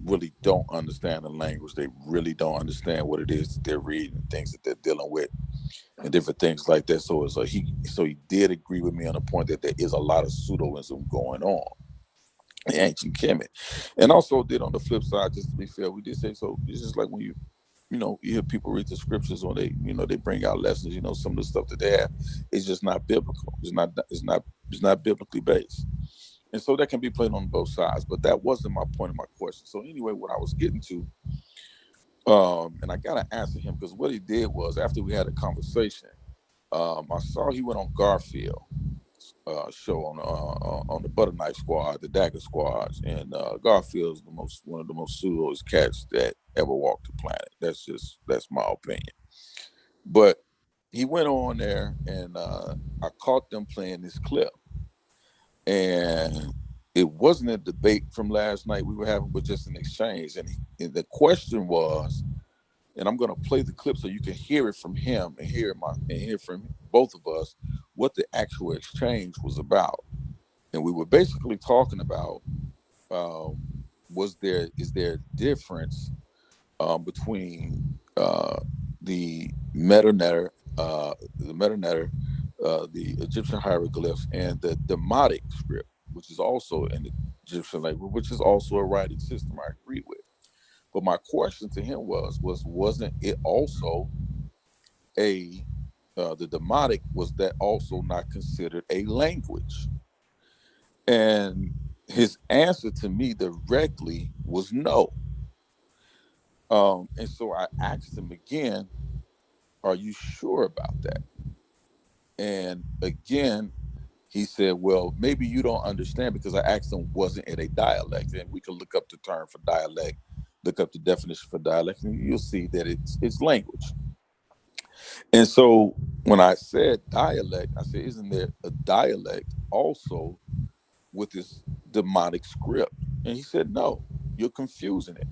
really don't understand the language. They really don't understand what it is that they're reading, things that they're dealing with, and different things like that. So it's like he did agree with me on the point that there is a lot of pseudoism going on in ancient Kemet. And also did on the flip side, just to be fair, we did say, so it's just like when you know, you hear people read the scriptures when they, you know, they bring out lessons, you know, some of the stuff that they have is just not biblical. It's not biblically based. And so that can be played on both sides. But that wasn't my point of my question. So anyway, what I was getting to, and I gotta answer him, because what he did was, after we had a conversation, I saw he went on Garfield show on the Butter Knife Squad, the Dagger Squads, and Garfield's one of the most pseudoest cats that ever walked the planet. That's my opinion. But he went on there, and I caught them playing this clip, and it wasn't a debate from last night we were having, but just an exchange. And the question was, and I'm going to play the clip so you can hear it from him and hear from both of us what the actual exchange was about. And we were basically talking about, is there a difference between the the Egyptian hieroglyphs, and the Demotic script, which is also in the Egyptian language, which is also a writing system I agree with. But my question to him wasn't it also the Demotic, was that also not considered a language? And his answer to me directly was no. And so I asked him again, are you sure about that? And again, he said, well, maybe you don't understand, because I asked him, wasn't it a dialect? And we can look up the term for dialect, look up the definition for dialect, and you'll see that it's language. And so when I said dialect, I said, isn't there a dialect also with this demonic script? And he said, no, you're confusing it.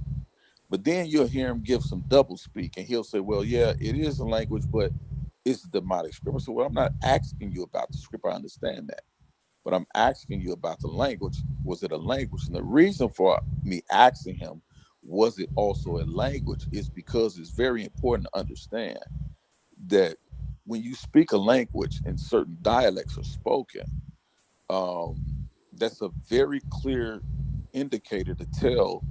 But then you'll hear him give some double speak, and he'll say, well, yeah, it is a language, but it's a demonic script. So, well, I'm not asking you about the script. I understand that. But I'm asking you about the language. Was it a language? And the reason for me asking him, was it also a language, is because it's very important to understand that when you speak a language and certain dialects are spoken, that's a very clear indicator to tell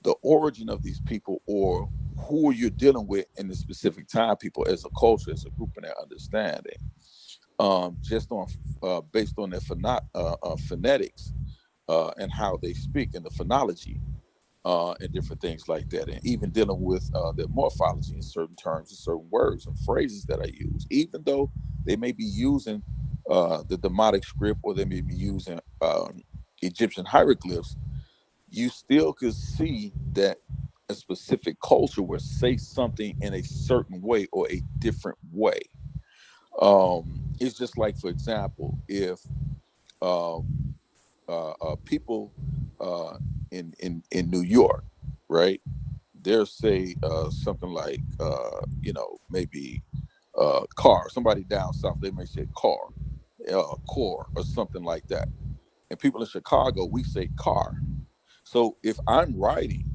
the origin of these people, or who you're dealing with in the specific time, people as a culture, as a group, and their understanding, just on based on their phonetics and how they speak and the phonology and different things like that, and even dealing with their morphology in certain terms and certain words and phrases that I use, even though they may be using the Demotic script or they may be using Egyptian hieroglyphs, you still could see that a specific culture will say something in a certain way or a different way. It's just like, for example, if people in New York, right? They'll say something like, maybe car. Somebody down south, they may say car, core, or something like that. And people in Chicago, we say car. So if I'm writing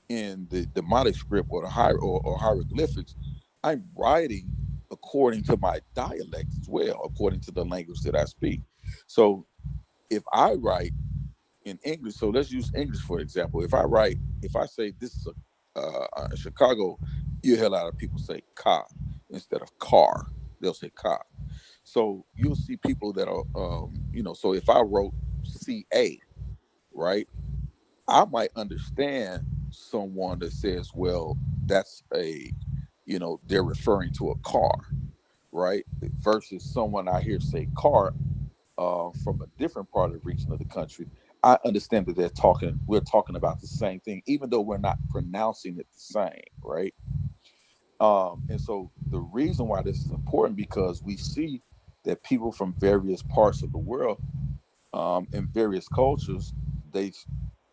in the Demotic script or the or hieroglyphics, I'm writing according to my dialect as well, according to the language that I speak. So if I write in English, so let's use English for example. If I say this is a Chicago, you hear a lot of people say car instead of car. They'll say car. So you'll see people that are, so if I wrote CA, right, I might understand someone that says, well, that's they're referring to a car, right? Versus someone I hear say car from a different part of the region of the country. I understand that we're talking about the same thing, even though we're not pronouncing it the same, right? And so the reason why this is important, because we see that people from various parts of the world, in various cultures, they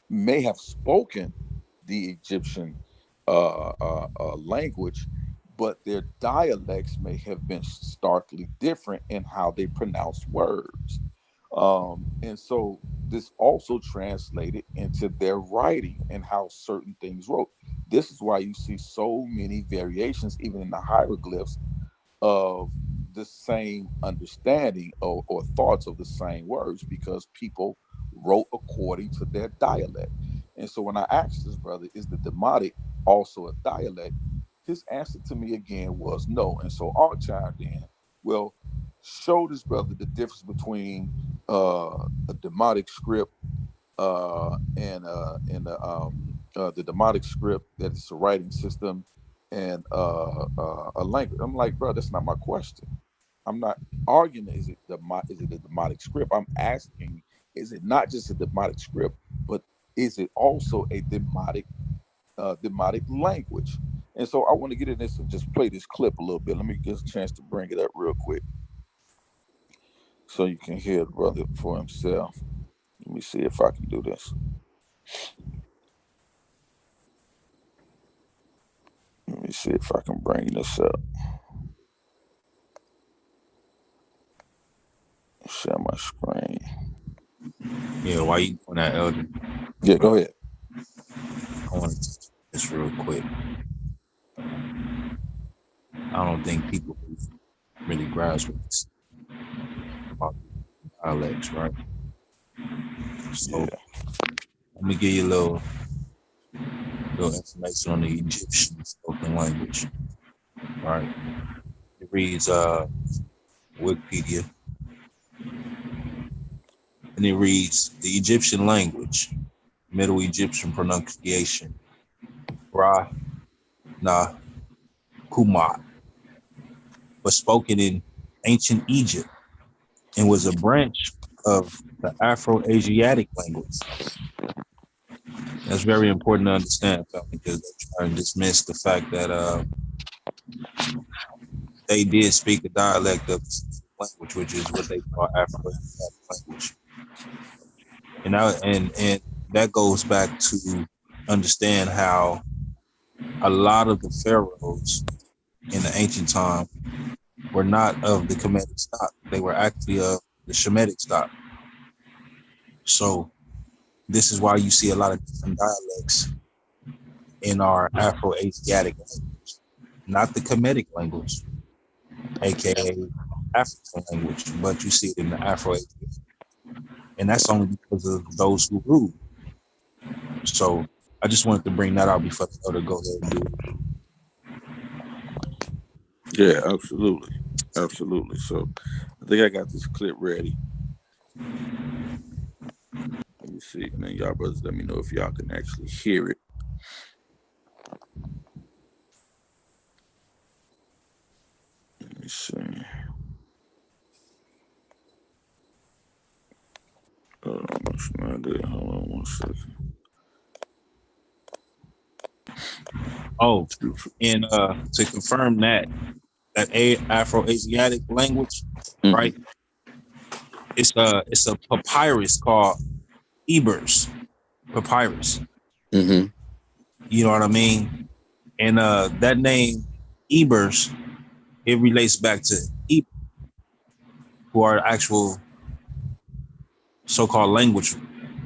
may have spoken the Egyptian language, but their dialects may have been starkly different in how they pronounce words. And so this also translated into their writing and how certain things wrote. This is why you see so many variations, even in the hieroglyphs, of the same understanding or thoughts of the same words, because people wrote according to their dialect. And so when I asked this brother, is the Demotic also a dialect? His answer to me again was no. And so I chimed in, well, show this brother the difference between a Demotic script and the Demotic script, that is a writing system, and a language. I'm like, bro, that's not my question. I'm not arguing is it a Demotic script. I'm asking, is it not just a Demotic script, but is it also a Demotic language? And so I want to get in this and just play this clip a little bit. Let me get a chance to bring it up real quick so you can hear the brother for himself. Let me see if I can do this. Let me see if I can bring this up. Share my screen. Yeah, while you doing that, Elder, Yeah, go ahead. I want to touch this real quick. I don't think people really grasp what this about dialects, right? So Yeah. let me give you a little information on the Egyptian spoken language. Right. It reads Wikipedia. And it reads the Egyptian language, Middle Egyptian pronunciation, Ra Na Kumat, was spoken in ancient Egypt and was a branch of the Afro-Asiatic language. That's very important to understand, because they try and dismiss the fact that they did speak a dialect of language, which is what they call Afro-Asiatic language. And that goes back to understand how a lot of the pharaohs in the ancient time were not of the Kemetic stock. They were actually of the Shemitic stock. So this is why you see a lot of different dialects in our Afro-Asiatic language, not the Kemetic language, aka African language, but you see it in the Afro-Asiatic. And that's only because of those who rule. So I just wanted to bring that out before the other go ahead and do it. Yeah, absolutely. Absolutely. So I think I got this clip ready. Let me see. And then y'all brothers let me know if y'all can actually hear it. Let me see. Hold on one second. Oh, and to confirm that Afro-Asiatic language, right? It's a papyrus called Ebers papyrus. Mm-hmm. You know what I mean? And that name Ebers, it relates back to Eber, who are actual so-called language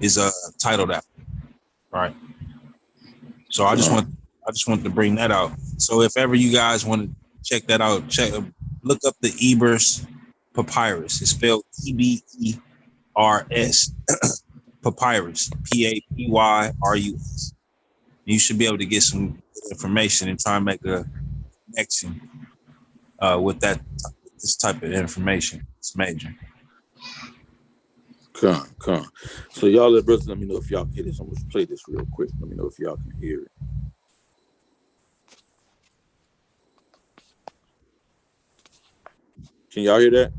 is titled that, right? So I just want to bring that out. So if ever you guys want to check that out, look up the Ebers papyrus. It's spelled Ebers papyrus, Papyrus. You should be able to get some good information and try and make a connection with this type of information. It's major. Come. So y'all brothers let me know if y'all can hear this. I'm gonna play this real quick. Let me know if y'all can hear it. Can y'all hear that?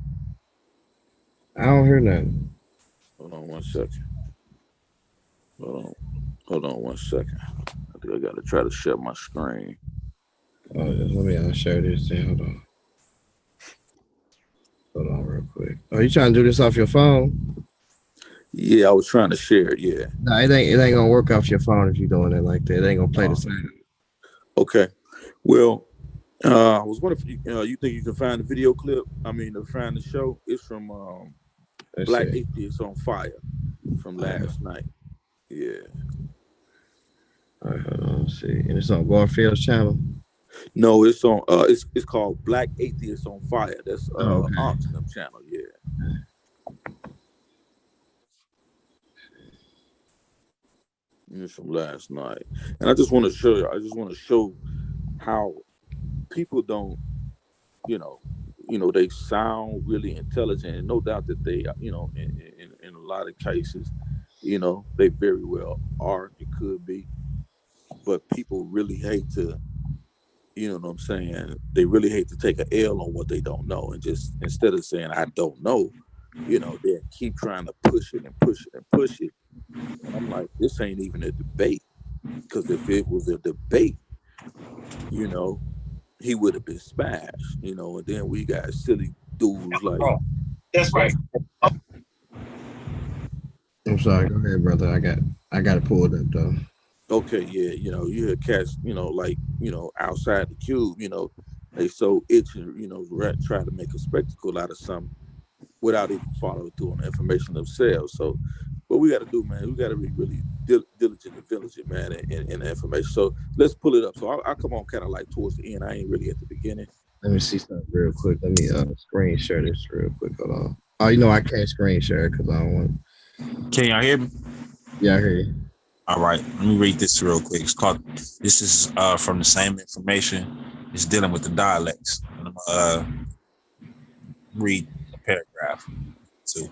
I don't hear nothing. Hold on one second. Hold on one second. I think I gotta try to share my screen. Oh, let me share this thing. Hold on real quick. Are you trying to do this off your phone? Yeah, I was trying to share it, yeah. No, it ain't gonna work off your phone if you're doing it like that. It ain't gonna play the same. Okay. Well, I was wondering if you think you can find the video clip. I mean, to find the show. It's from Black Atheists on Fire from last night. Yeah. All right, hold on. Let's see. And it's on Garfield's channel. No, it's on. It's called Black Atheists on Fire. That's Oxnam channel. Yeah. It's from last night, and I just want to show you. I just want to show how people don't, they sound really intelligent, and no doubt that they, in a lot of cases, they very well are. It could be, but people really hate to, you know what I'm saying? They really hate to take an L on what they don't know, and just instead of saying I don't know, they keep trying to push it and push it and push it. And I'm like, this ain't even a debate, because if it was a debate, he would have been smashed, and then we got silly dudes like. Oh, that's right. I'm sorry. Go ahead, brother. I got to pull it up though. Okay, yeah, you hear cats, outside the cube, they so itching, try to make a spectacle out of something without even following through on the information themselves. So what we got to do, man, we got to be really diligent and diligent, man, in the information. So let's pull it up. So I'll come on kind of like towards the end. I ain't really at the beginning. Let me see something real quick. Let me screen share this real quick. Hold on. Oh, I can't screen share because I don't want. Can y'all hear me? Yeah, I hear you. All right, let me read this real quick. This is from the same information. It's dealing with the dialects. I'm gonna read a paragraph too.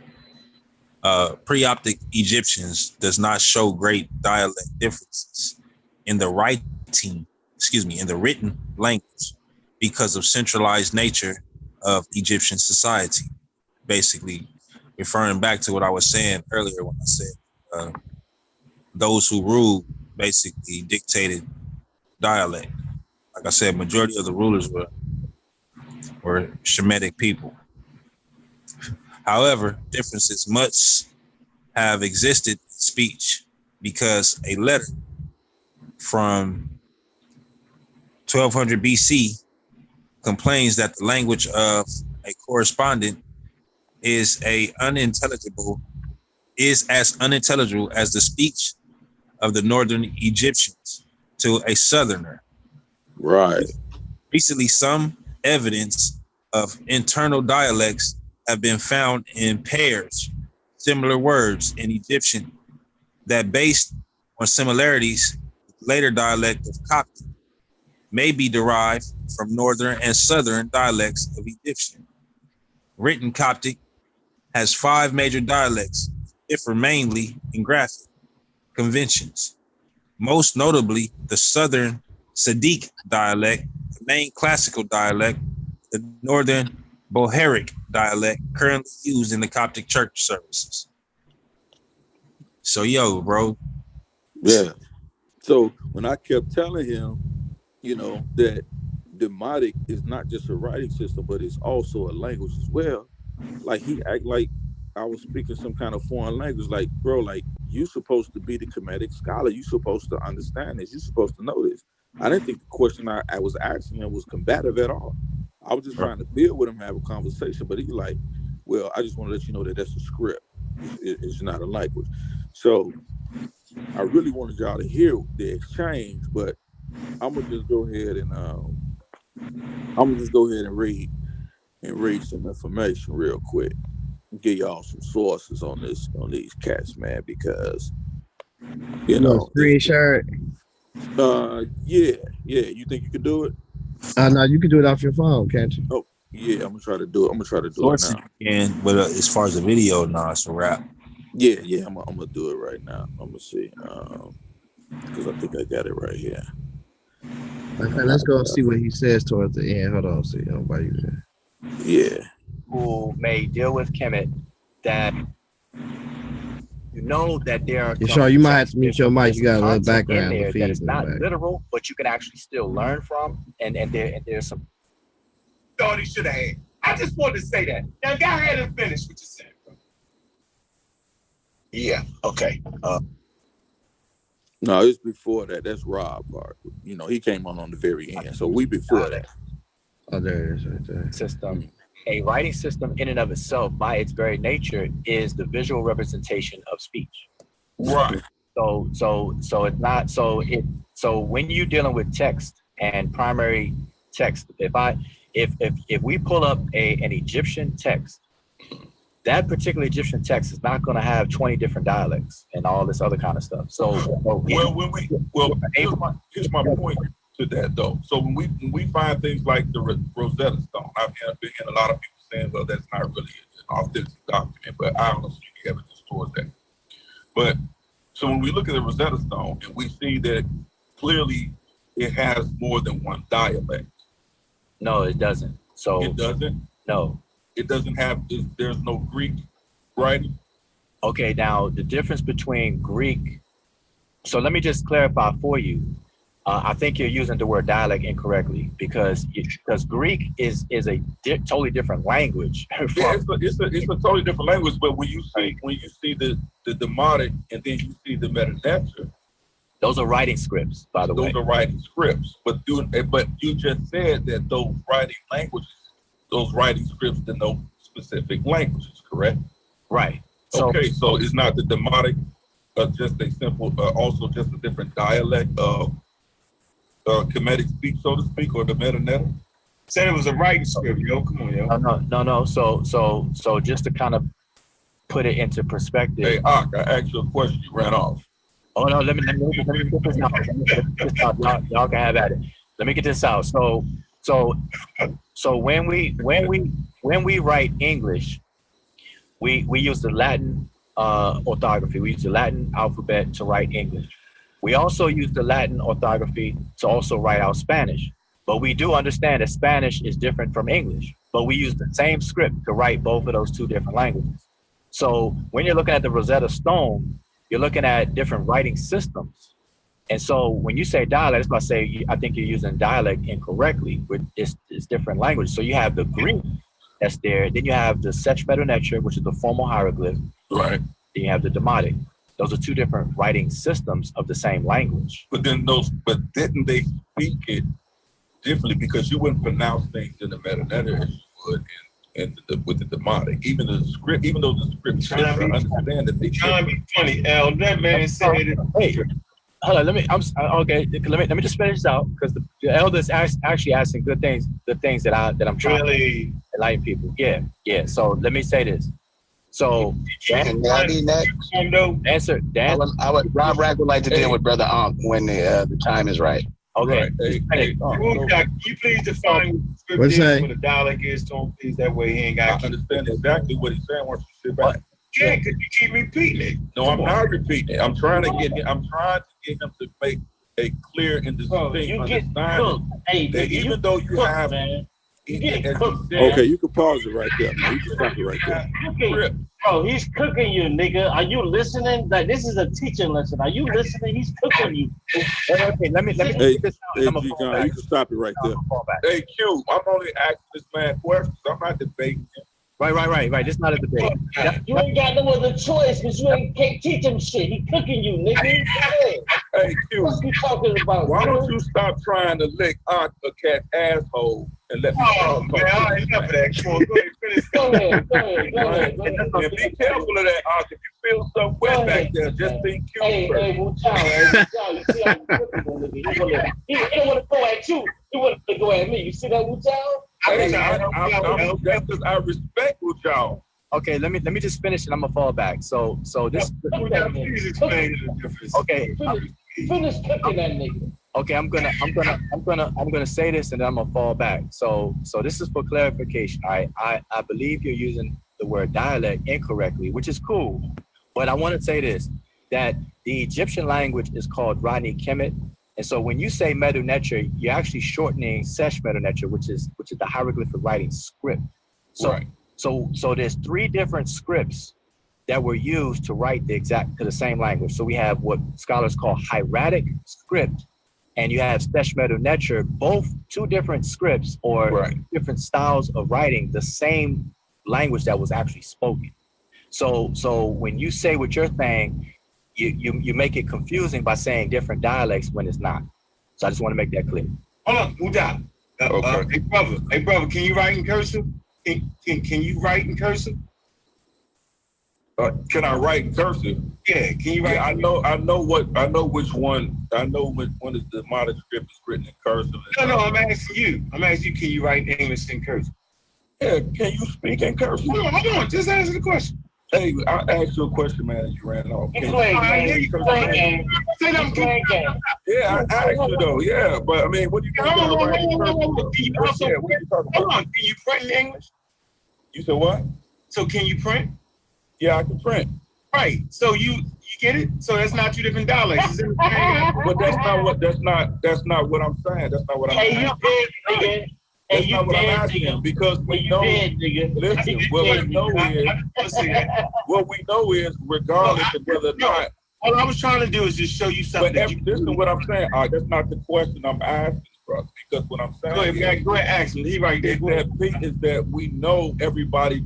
Pre-optic Egyptians does not show great dialect differences in the written language because of centralized nature of Egyptian society. Basically, referring back to what I was saying earlier when I said those who ruled basically dictated dialect. Like I said, majority of the rulers were Shemitic people. However, differences must have existed in speech because a letter from 1200 BC complains that the language of a correspondent is as unintelligible as the speech of the northern Egyptians to a southerner. Right. Recently, some evidence of internal dialects have been found in pairs, similar words in Egyptian that based on similarities with later dialect of Coptic may be derived from northern and southern dialects of Egyptian. Written Coptic has 5 major dialects, differ mainly in graphic conventions. Most notably, the southern Sadiq dialect, the main classical dialect, the northern Bohairic dialect currently used in the Coptic church services. So, yo, bro. Yeah. So when I kept telling him, that Demotic is not just a writing system, but it's also a language as well. Like he act like I was speaking some kind of foreign language. Like, bro, like you supposed to be the Kemetic scholar. You supposed to understand this. You supposed to know this. I didn't think the question I was asking him was combative at all. I was just trying to build with him, have a conversation. But he's like, well, I just want to let you know that that's a script. It's not a language. So I really wanted y'all to hear the exchange, but I'm gonna just go ahead and read some information real quick. Give y'all some sources on these cats, man, because screenshot. Yeah. You think you can do it? No, you can do it off your phone, can't you? Oh, yeah. I'm gonna try to do it. I'm gonna try to do Sources it now. And but as far as the video, nah, it's a wrap. Yeah. I'm gonna do it right now. I'm gonna see, because I think I got it right here. Okay, let's go and see what he says towards the end. Hold on, see. Nobody there. Yeah. Who may deal with Kemet that that there are. Sean, you might have to mute your mic. You got a little background in there feed that is not back. literal, but you can actually still learn from. And there's some. Thought he should have had. I just wanted to say that. Now, go ahead and finish what you said, bro. Yeah. Okay. No, it's before that. That's Rob part. He came on the very end. So we before that. Oh, there it is right there. System. A writing system in and of itself, by its very nature, is the visual representation of speech. Right. So it's not so when you're dealing with text and primary text, if we pull up an Egyptian text, that particular Egyptian text is not going to have 20 different dialects and all this other kind of stuff. Here's my point to that though. So when we find things like the Rosetta Stone, I've been hearing a lot of people saying, well, that's not really an authentic document, but I don't see any evidence towards that. But so when we look at the Rosetta Stone and we see that clearly it has more than one dialect. No, it doesn't. So it doesn't? No. It doesn't have, there's no Greek writing? Okay, now the difference between Greek, so let me just clarify for you. I think you're using the word dialect incorrectly because Greek is a totally different language. Yeah, it's a totally different language. But when you see the Demotic and then you see the Metanetra, those are writing scripts, by the way. Those are writing scripts. But you just said that those writing languages, those writing scripts denote specific languages, correct? Right. Okay, so it's not the Demotic just a simple, also just a different dialect of Kemetic speech, so to speak, or the Metanetra? Said it was a writing script, yo. Come on, yo. No. So just to kind of put it into perspective. Hey, Ak, I asked you a question. You ran off. Oh no, let me get this out. Y'all can have at it. Let me get this out. So when we write English, we use the Latin orthography. We use the Latin alphabet to write English. We also use the Latin orthography to also write out Spanish. But we do understand that Spanish is different from English. But we use the same script to write both of those two different languages. So when you're looking at the Rosetta Stone, you're looking at different writing systems. And so when you say dialect, that's why I say I think you're using dialect incorrectly. It's different language. So you have the Greek that's there. Then you have the Metanetra, which is the formal hieroglyph. Right. Then you have the Demotic. Those are two different writing systems of the same language. But didn't they speak it differently? Because you wouldn't pronounce things in the Metanetra as you would with the Demotic. Even though the script is different, I understand that they trying to be funny, L. That man said it. Hey, hold on. Let me just finish this out because the elder's actually asking good things that I'm trying to enlighten people. Yeah. So let me say this. So Rob Rack would like to deal with Brother Ankh when the time is right. Okay. Right. Hey, Can you please define what What's that? what a dialect is to him, please? That way he ain't got I understand exactly what he's saying. Once you sit back. Yeah, because you keep repeating it. No, I'm not repeating it. I'm trying to get him to make a clear and distinct understanding that even though you have, okay, you can pause it right there, man. You can stop it right there. Bro, he's cooking you, nigga. Are you listening? Like, this is a teaching lesson. Are you listening? He's cooking you. Okay, let me. Hey, G Gun, you can stop it right there. Hey, Q, I'm only asking this man questions. I'm not debating him. Right. This is not a debate. You ain't got no other choice because can't teach him shit. He cooking you, nigga. Hey, Q, what you talking about? Why don't you stop trying to lick a cat's asshole and let me talk? Man, I ain't enough of that. Go ahead, finish. Go ahead. And be careful of that, If you feel something wet back there, just think Q. Hey, Wudjau, you see how you cooking, nigga? He don't want to go at you. He want to go at me. You see that, Wudjau? That's because I respect Wudjau. Okay, let me just finish and I'm gonna fall back. So this. Please explain the difference. Okay. Finish cooking that nigga. Okay, I'm gonna say this and then I'm gonna fall back. So this is for clarification. I believe you're using the word dialect incorrectly, which is cool. But I want to say this, that the Egyptian language is called Rani Kemet. And so when you say Medu Neter, you're actually shortening Sesh Medu Neter, which is the hieroglyphic writing script. So, right. So there's 3 different scripts that were used to write the same language. So we have what scholars call hieratic script, and you have Sesh Medu Neter, both 2 different scripts or different styles of writing the same language that was actually spoken. So when you say what you're saying, you make it confusing by saying different dialects when it's not. So I just want to make that clear. Hold on, Wudjau. Hey brother, can you write in cursive? Can you write in cursive? Can I write in cursive? Yeah, can you write? Yeah, I know which one. I know which one is the modern script is written in cursive. No, I'm asking you. Can you write English in cursive? Yeah, can you speak in cursive? Hold on, just answer the question. Hey, I asked you a question, man. You ran off. He's playing game. Yeah, I asked you though. Yeah, but I mean, what do you think? Hold on. Can you also what are you talking about? Hold on. Can you print in English? You said what? So can you print? Yeah, I can print. Right. So you get it? So that's not 2 different dialects. But that's not what I'm saying. That's not what I'm saying. That's not what I'm asking, because we know. Listen, what we know is regardless of whether or not. All I was trying to do is just show you something. But listen, what I'm saying, that's not the question I'm asking, bro. Because what I'm saying, go ahead, ask me. He right there. Is that we know everybody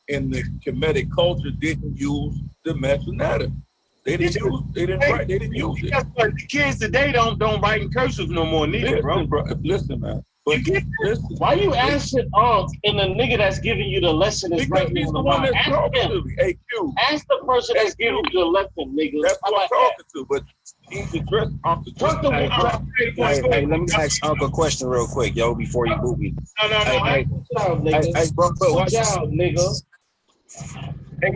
in the Kemetic culture didn't use the Medu. They didn't use it. The kids today don't write in cursive no more, neither, bro. Listen, man. Why you asking Unc and the nigga that's giving you the lesson is because he's the one that's talking to me. Hey, Q. Ask the person that's giving you the lesson, nigga. That's what I'm talking to, but he's addressed. Hey, let me ask Uncle a question real quick, yo, before you move me. No. Hey, bro, watch out, nigga. Hey,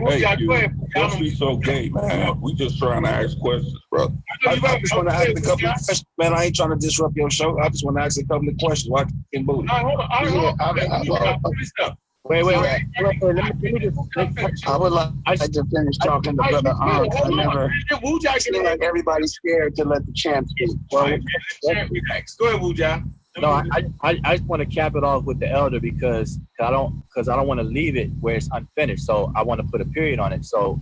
don't be so gay, man. We just trying to ask questions, bro. I just want to ask a couple of questions, man. I ain't trying to disrupt your show. I just want to ask a couple of questions. Why can booty? Wait. Let me just. I would like to finish talking to Brother Arm. I never feel like everybody's scared to let the champ speak. Go ahead, Wudjau. No, I just want to cap it off with the elder because I don't want to leave it where it's unfinished. So I want to put a period on it. So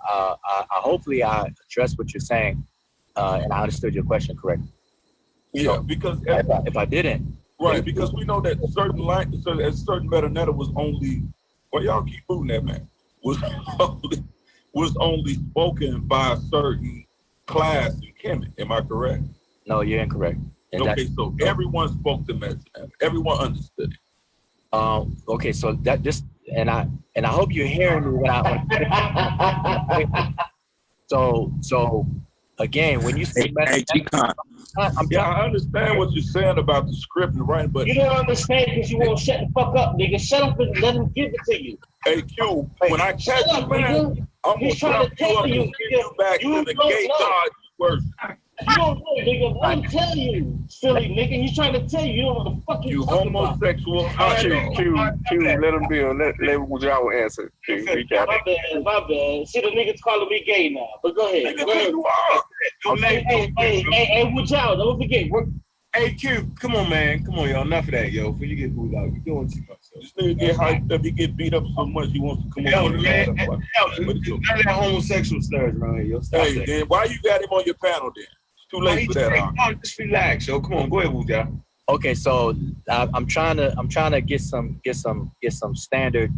hopefully I addressed what you're saying, and I understood your question correctly. Yeah, because if I didn't, right, because we know that certain Medu Neter was only. Well, y'all keep moving that, man. Was only spoken by a certain class in Kemet. Am I correct? No, you're incorrect. And okay, so everyone spoke the Medu Neter. Everyone understood it. Okay, so that just and I hope you're hearing me when I. So again, when you say I understand what you're saying about the script and writing, but you don't understand because you won't shut the fuck up, nigga. Shut up and let him give it to you. Hey Q, when I catch you, man, I'm gonna drop you up and get you back to the gay God you worship. You don't know, nigga. Let him tell you, silly nigga. He's trying to tell you. You don't know what the fuck You talking homosexual. Q, let him build. Let Wudjau answer. Q, we got it. My bad. See, the niggas calling me gay now. But go ahead. Nigga, Go ahead. you are. Hey, Wudjau, don't forget. Hey, Q, come on, man. Come on, y'all. Enough of that, yo. Before you get booed out, you're doing too much. This nigga get hyped up. He get beat up so much he wants to come on. Man, none of that homosexual slurs around here, yo. Stop that. Then why you got him on your panel then? It's too late for that, huh? Just relax, yo. Come on, go ahead, Wudjau. Okay, so I'm trying to get some standard,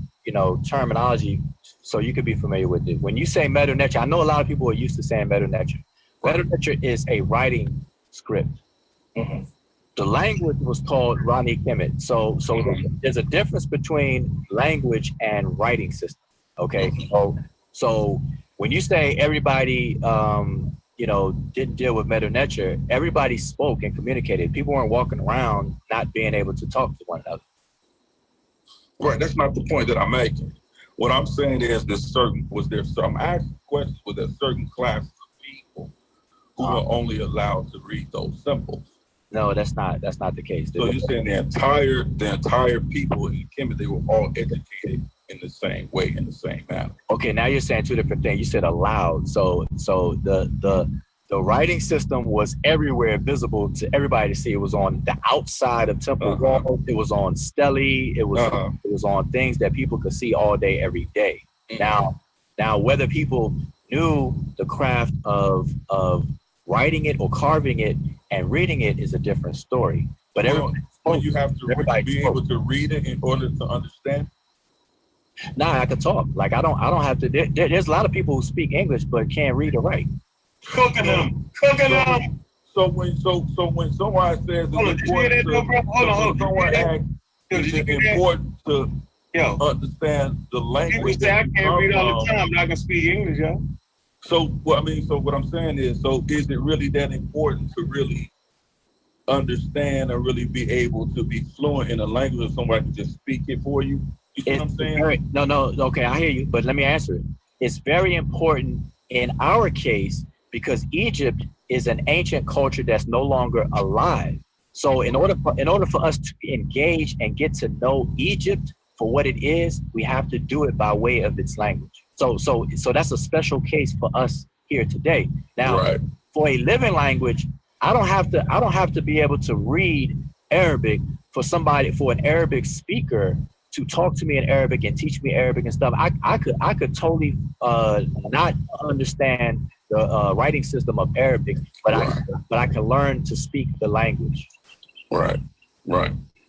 terminology so you could be familiar with it. When you say meta nature, I know a lot of people are used to saying meta nature. Meta nature is a writing script. Mm-hmm. The language was called Ronnie Kemet. So there's a difference between language and writing system. Okay, so when you say everybody didn't deal with meta nature, everybody spoke and communicated. People weren't walking around not being able to talk to one another. Right, that's not the point that I'm making. What I'm saying is I'm asking questions, was there certain classes of people who are only allowed to read those symbols? No, that's not the case. So you're saying the entire people in Kemet, they were all educated in the same way, in the same manner. Okay, now you're saying two different things. You said allowed. So the writing system was everywhere, visible to everybody to see. It was on the outside of temple walls. It was on stelae. It was on things that people could see all day, every day. Mm-hmm. Now whether people knew the craft of writing it or carving it and reading it is a different story. But you have to be able to read it in order to understand. Nah, I can talk. Like I don't have to. There's a lot of people who speak English but can't read or write. Cooking them. So when someone says it's important to understand the language. I can't read all the time, but I can speak English, yo. So what I'm saying is, is it really that important to really understand or really be able to be fluent in a language or somebody can just speak it for you? You see what I'm saying? No, okay, I hear you, but let me answer it. It's very important in our case because Egypt is an ancient culture that's no longer alive. So in order for us to engage and get to know Egypt for what it is, we have to do it by way of its language. So that's a special case for us here today. Now, for a living language, I don't have to be able to read Arabic for an Arabic speaker to talk to me in Arabic and teach me Arabic and stuff. I could totally not understand the writing system of Arabic, but I can learn to speak the language. Right.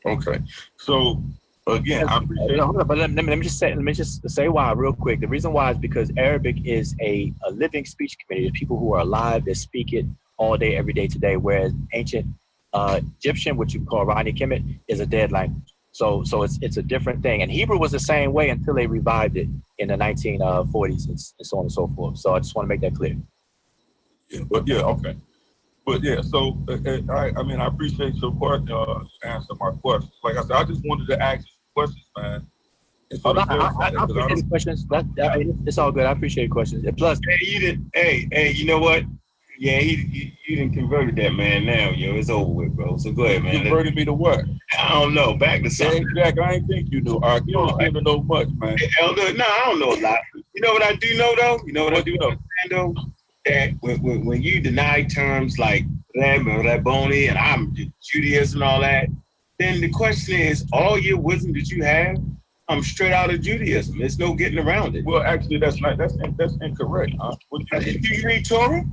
Okay. So again, I appreciate but let me just say why real quick. The reason why is because Arabic is a living speech community. There's people who are alive that speak it all day, every day today, whereas ancient Egyptian, which you call Ronnie Kemet, is a dead language. So it's a different thing. And Hebrew was the same way until they revived it in the 1940s and so on and so forth. So I just want to make that clear. Okay. But yeah, so I appreciate your part, answer my questions. Like I said, I just wanted to ask you questions, man. I appreciate the questions. It's all good. I appreciate the questions. And plus, hey, you know what? Yeah, you didn't converted that man now, yo. It's over with, bro. So go ahead, man. Converted me to what? I don't know. Back to something. Exactly. I ain't think you knew. You don't seem to know much, man. Elder, no, I don't know a lot. You know what I do know, though? You know what I do know, though? That when you deny terms like Rabboni and I'm Judaism and all that, then the question is, all your wisdom that you have, I'm straight out of Judaism. There's no getting around it. Well, actually, that's incorrect. Do you read Torah?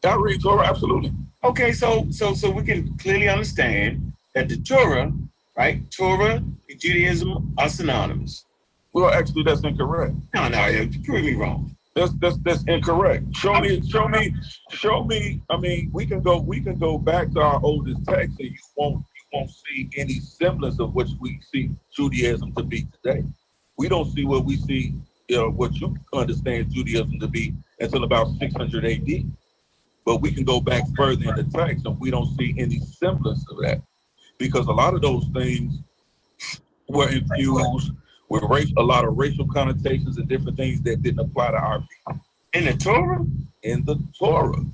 I read Torah, absolutely. Okay, so we can clearly understand that the Torah, right? Torah and Judaism are synonymous. Well, actually, that's incorrect. No, you prove me wrong. That's incorrect. Show me. I mean, we can go back to our oldest text, and you won't see any semblance of what we see Judaism to be today. We don't see what we see, what you understand Judaism to be until about 600 AD. But we can go back further in the text, and we don't see any semblance of that, because a lot of those things were infused with a lot of racial connotations and different things that didn't apply to our people. In the Torah? In the Torah.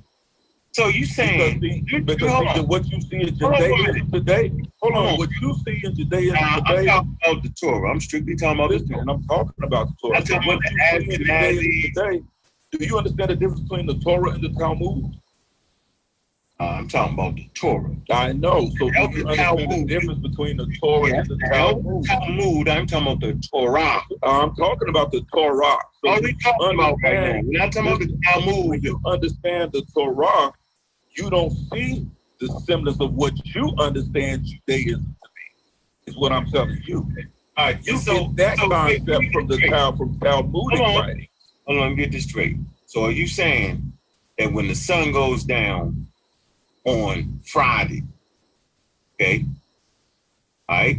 So you saying because what you see in Judaism today? Hold on, what you see in Judaism today? I'm talking about the Torah. I'm strictly talking about the Torah. And I'm talking about the Torah. I'm talking what about you see in Judaism today? Do you understand the difference between the Torah and the Talmud? I'm talking about the Torah. I know. So do you understand the difference between the Torah and the Talmud? I'm talking about the Torah. I'm talking about the Torah. So what are we talking about right now? We're not talking about the Talmud. When you understand the Torah, you don't see the semblance of what you understand Judaism to be. Is what I'm telling you. All right, you get that concept from Talmudic writing. Hold on, let me get this straight. So are you saying that when the sun goes down on Friday, okay, all right,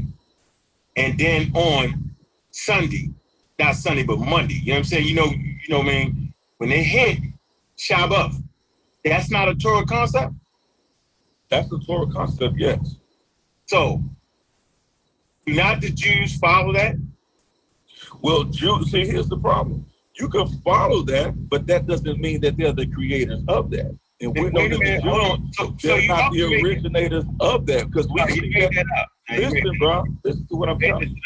and then on Sunday, not Sunday, but Monday, you know what I'm saying? You know what I mean? When they hit Shabbat, that's not a Torah concept? That's a Torah concept, yes. So, do not the Jews follow that? Well, Jews, see, here's the problem. You can follow that, but that doesn't mean that they're the creators of that. And we know that the Jews, they're not the originators of that, because we see that. Listen, bro, listen to what I'm telling you.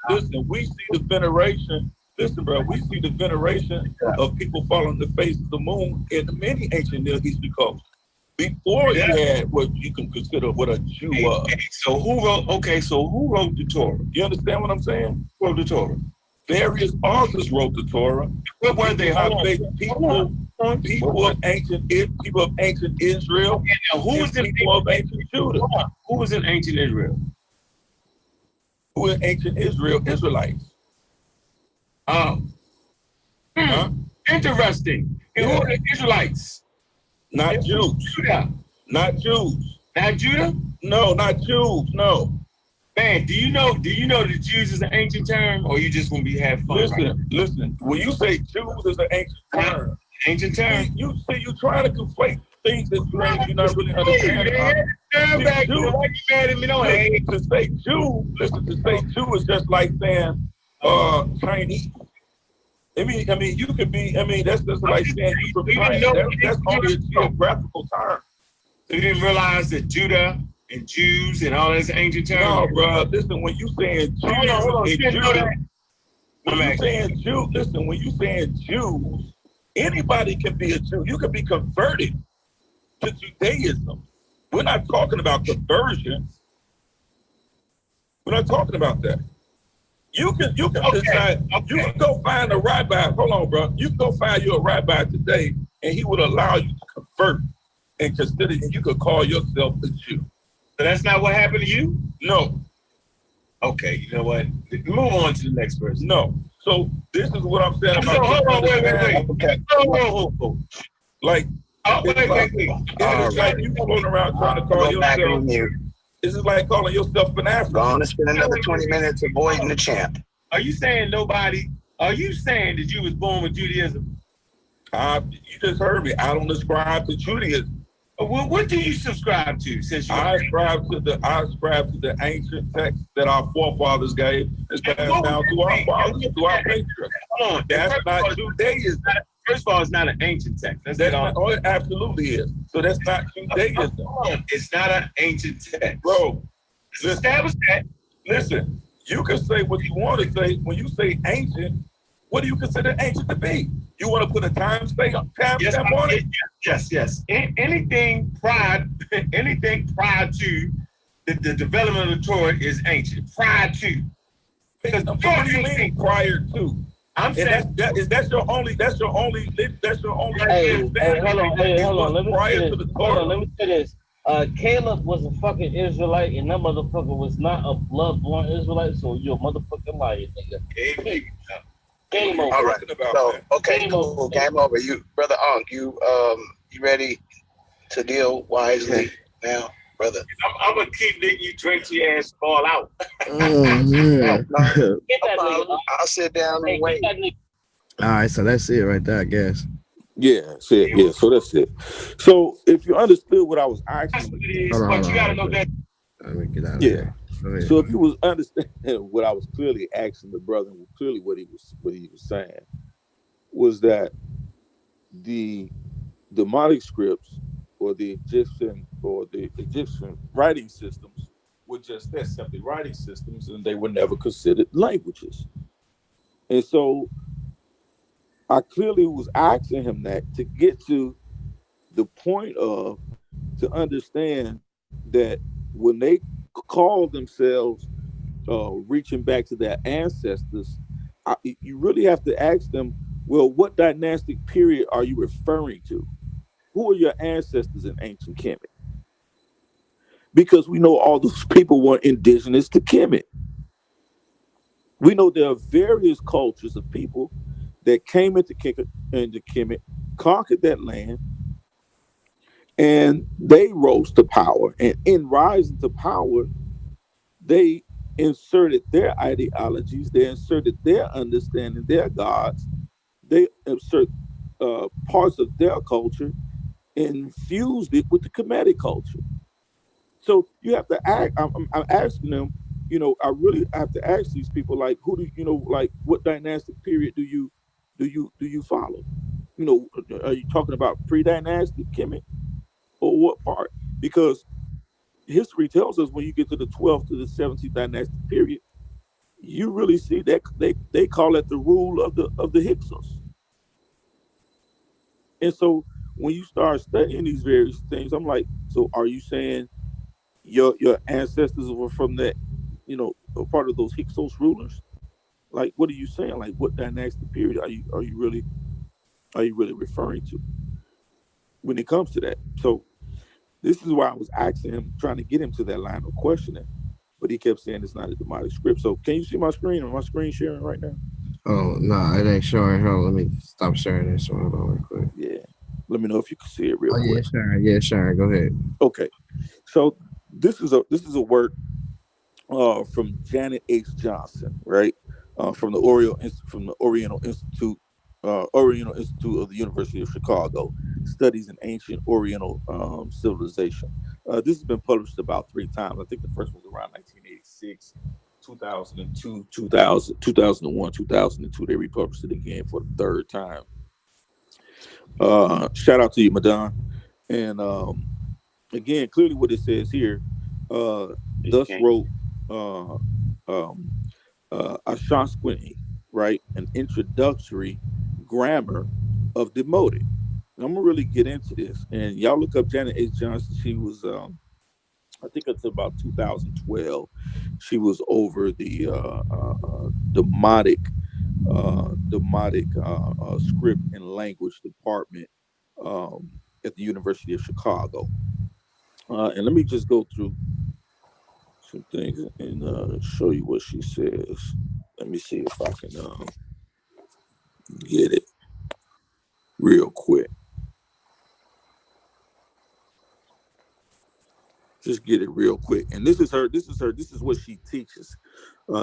Listen, we see the veneration. Listen, bro, we see the veneration of people following the face of the moon in many ancient Near Eastern cultures. Before you had what you can consider what a Jew was. So who wrote the Torah? You understand what I'm saying? Who wrote the Torah? Various authors wrote the Torah. What were they? People of ancient Israel. Now, who was in people of ancient Judah? Who was in ancient Israel? Who in ancient Israel? Israelites. Interesting. And who are the Israelites? Not Jews. Judah. Not Jews. Not Judah? No, not Jews. No. Man, do you know that Jews is an ancient term, or you just gonna be having fun? Listen. When you say Jews is an ancient term, You trying to conflate things that you're not really understanding. To say Jew, to say Jew is just like saying Chinese. I mean, you could be. I mean, that's just like saying you from China. That's only a geographical term. So you didn't realize that Judah and Jews and all this ancient terms? No, bro. Listen, when you saying Jews when you saying Jews, anybody can be a Jew. You can be converted to Judaism. We're not talking about conversion. We're not talking about that. You can decide. You can go find a rabbi. Hold on, bro. You can go find you a rabbi today, and he would allow you to convert and consider. And you could call yourself a Jew. So that's not what happened to you? No. Okay, you know what? Move on to the next person. No. So this is what I'm saying about. Hold on, wait. Okay. Like, it's like you going around trying to call yourself. This is like calling yourself an African. Going to spend another 20 minutes avoiding the champ. Are you saying that you was born with Judaism? You just heard me. I don't ascribe to Judaism. Well, what do you subscribe to? I ascribe to the ancient texts that our forefathers gave and passed down to our fathers, to our patriarchs. That's not Judaism. First of all, it's not an ancient text. It absolutely is. So that's not Judaism. It's not an ancient text. Bro, establish that. Listen, you can say what you want to say. When you say ancient, what do you consider ancient to be? You want to put a time stamp on it? Yes. Anything prior to the development of the Torah is ancient. Prior to. Because what do you mean prior to? I'm saying that's your only. Hey, hold on. Let me say this. Caleb was a fucking Israelite, and that motherfucker was not a blood-born Israelite. So you're a motherfucking liar, nigga. Game over. All right. So okay, cool. Game over. You, brother Ankh, you ready to deal wisely now, brother? I'm gonna keep letting you drink your ass fall out. Get that nigga. I'll sit down and wait. All right, so that's it right there, I guess. Yeah, so that's it. So if you understood what I was asking, you gotta know that. Let me get out of here. So if you was understanding what I was clearly asking the brother, clearly what he was saying was that the Demotic scripts or the Egyptian writing systems were just that, simply writing systems, and they were never considered languages. And so I clearly was asking him that to get to the point of, to understand that when they call themselves reaching back to their ancestors, you really have to ask them, well, what dynastic period are you referring to? Who are your ancestors in ancient Kemet? Because we know all those people weren't indigenous to Kemet. We know there are various cultures of people that came into Kemet, conquered that land, and they rose to power. And in rising to power, they inserted their ideologies, they inserted their understanding, their gods, they insert parts of their culture and fused it with the Kemetic culture. So you have to ask. I'm asking them. I really have to ask these people, like, who do like, what dynastic period do you follow? Are you talking about pre-dynastic Kemet or what part? Because history tells us when you get to the 12th to the 17th dynastic period, you really see that they call it the rule of the Hyksos. And so when you start studying these various things, I'm like, so are you saying your ancestors were from that, a part of those Hyksos rulers? Like, what are you saying? Like, what dynastic period are you really referring to when it comes to that? So this is why I was asking him, trying to get him to that line of questioning, but he kept saying it's not a demonic script. So can you see my screen? Am my screen sharing right now? Oh no, it ain't showing. Hold on, let me stop sharing this one. Hold on real quick. Yeah. Let me know if you can see it real quick. Yeah, Sharon, go ahead. Okay. So this is a work from Janet H. Johnson, right? From the Oriental Institute of the University of Chicago, studies in ancient Oriental civilization. This has been published about 3 times. I think the first one was around 1986, 2002, 2001, 2002. They republished it again for the 3rd time. Shout out to you, Madon. And again, clearly what it says here, thus wrote Ashashquini, right? An introductory grammar of demotic. And I'm gonna really get into this. And y'all look up Janet H. Johnson. She was, I think it's about 2012. She was over the demotic script and language department at the University of Chicago. And let me just go through some things and show you what she says. Let me see if I can get it real quick. Just get it real quick. And this is what she teaches.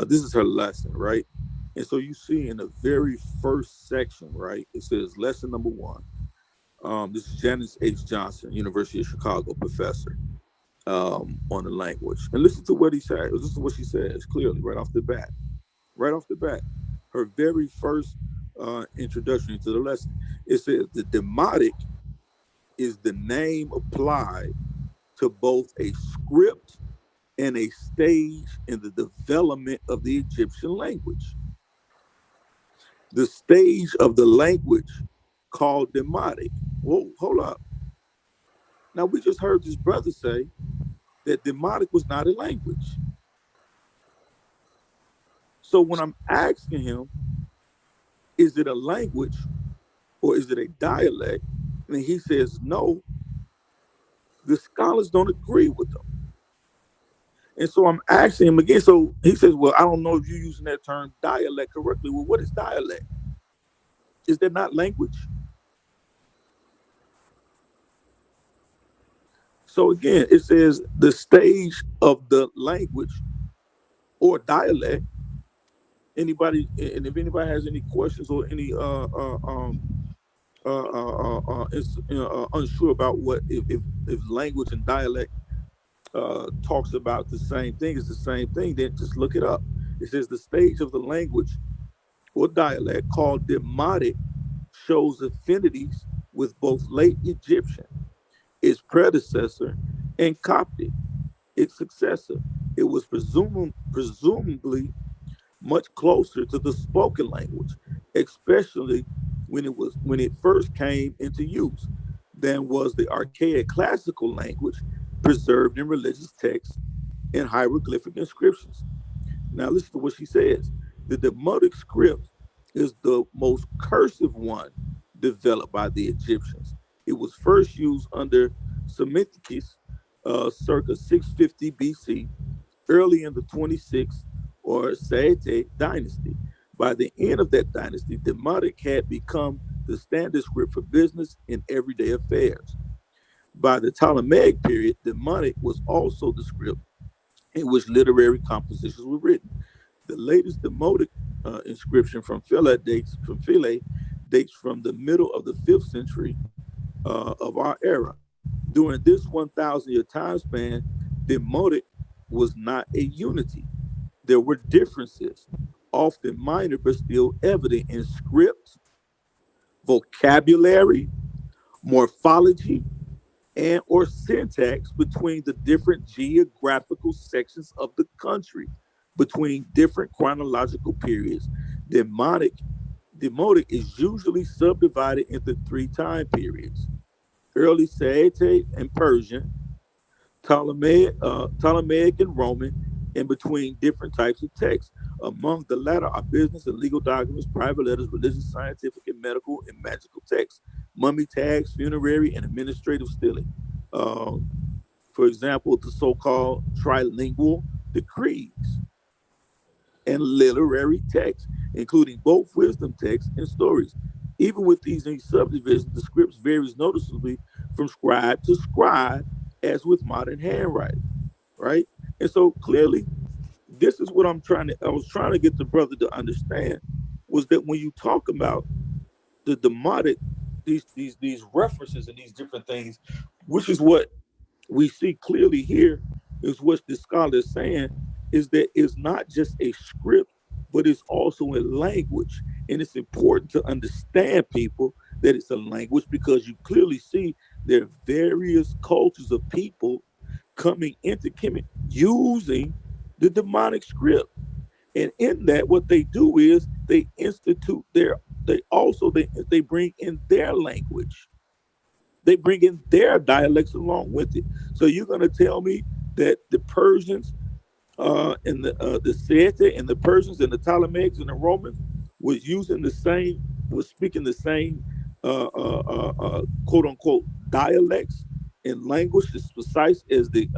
This is her lesson, right? And so you see in the very first section, right, it says lesson number 1. This is Janice H. Johnson, University of Chicago professor, on the language. And listen to what he said. This is what she says clearly right off the bat. Right off the bat. Her very first introduction to the lesson. It says the demotic is the name applied to both a script and a stage in the development of the Egyptian language. The stage of the language called demotic. Whoa, hold up. Now, we just heard this brother say that demotic was not a language. So when I'm asking him, is it a language or is it a dialect? And he says no. The scholars don't agree with him. And so I'm asking him again. So he says, well, I don't know if you're using that term dialect correctly. Well, what is dialect? Is that not language? So again, it says the stage of the language or dialect. Anybody, and if anybody has any questions or any unsure about what if language and dialect talks about the same thing, is the same thing, then just look it up. It says the stage of the language or dialect called demotic shows affinities with both late Egyptian, its predecessor, and Coptic, its successor. It was presumably much closer to the spoken language, especially when it first came into use, than was the archaic classical language preserved in religious texts and hieroglyphic inscriptions. Now listen to what she says. The Demotic script is the most cursive one developed by the Egyptians. It was first used under Psammetichus circa 650 BC, early in the 26th or Saite dynasty. By the end of that dynasty, Demotic had become the standard script for business and everyday affairs. By the Ptolemaic period, Demotic was also the script in which literary compositions were written. The latest Demotic inscription Philae dates from the middle of the 5th century of our era. During this 1,000-year time span, Demotic was not a unity. There were differences, often minor but still evident in script, vocabulary, morphology, and or syntax between the different geographical sections of the country, between different chronological periods. Demonic, Demotic is usually subdivided into 3 time periods: early Saite and Persian, Ptolemaic and Roman, in between different types of texts. Among the latter are business and legal documents, private letters, religious, scientific, and medical and magical texts, mummy tags, funerary, and administrative stilling. Um, for example, the so-called trilingual decrees and literary texts, including both wisdom texts and stories. Even with these subdivisions, the scripts varies noticeably from scribe to scribe, as with modern handwriting, right? And so clearly, this is what I was trying to get the brother to understand, was that when you talk about the demotic, these references and these different things, which is what we see clearly here, is what the scholar is saying, is that it's not just a script, but it's also a language. And it's important to understand, people, that it's a language, because you clearly see there are various cultures of people coming into Kemet using the demonic script. And in that, what they do is they institute they bring in their language. They bring in their dialects along with it. So you're going to tell me that the Persians and the Saite and the Persians and the Ptolemaics and the Romans was speaking the same quote unquote dialects and language as precise as the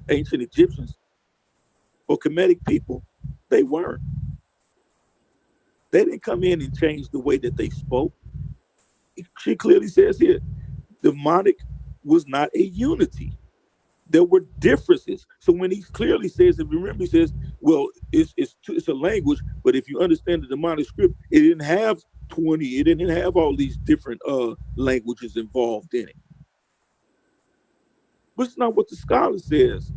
ancient Egyptians or Kemetic people? They weren't. They didn't come in and change the way that they spoke. She clearly says here, demonic was not a unity. There were differences. So when he clearly says, if you remember, he says, well, it's a language, but if you understand the demonic script, it didn't have it didn't have all these different languages involved in it. But it's not what the scholar says.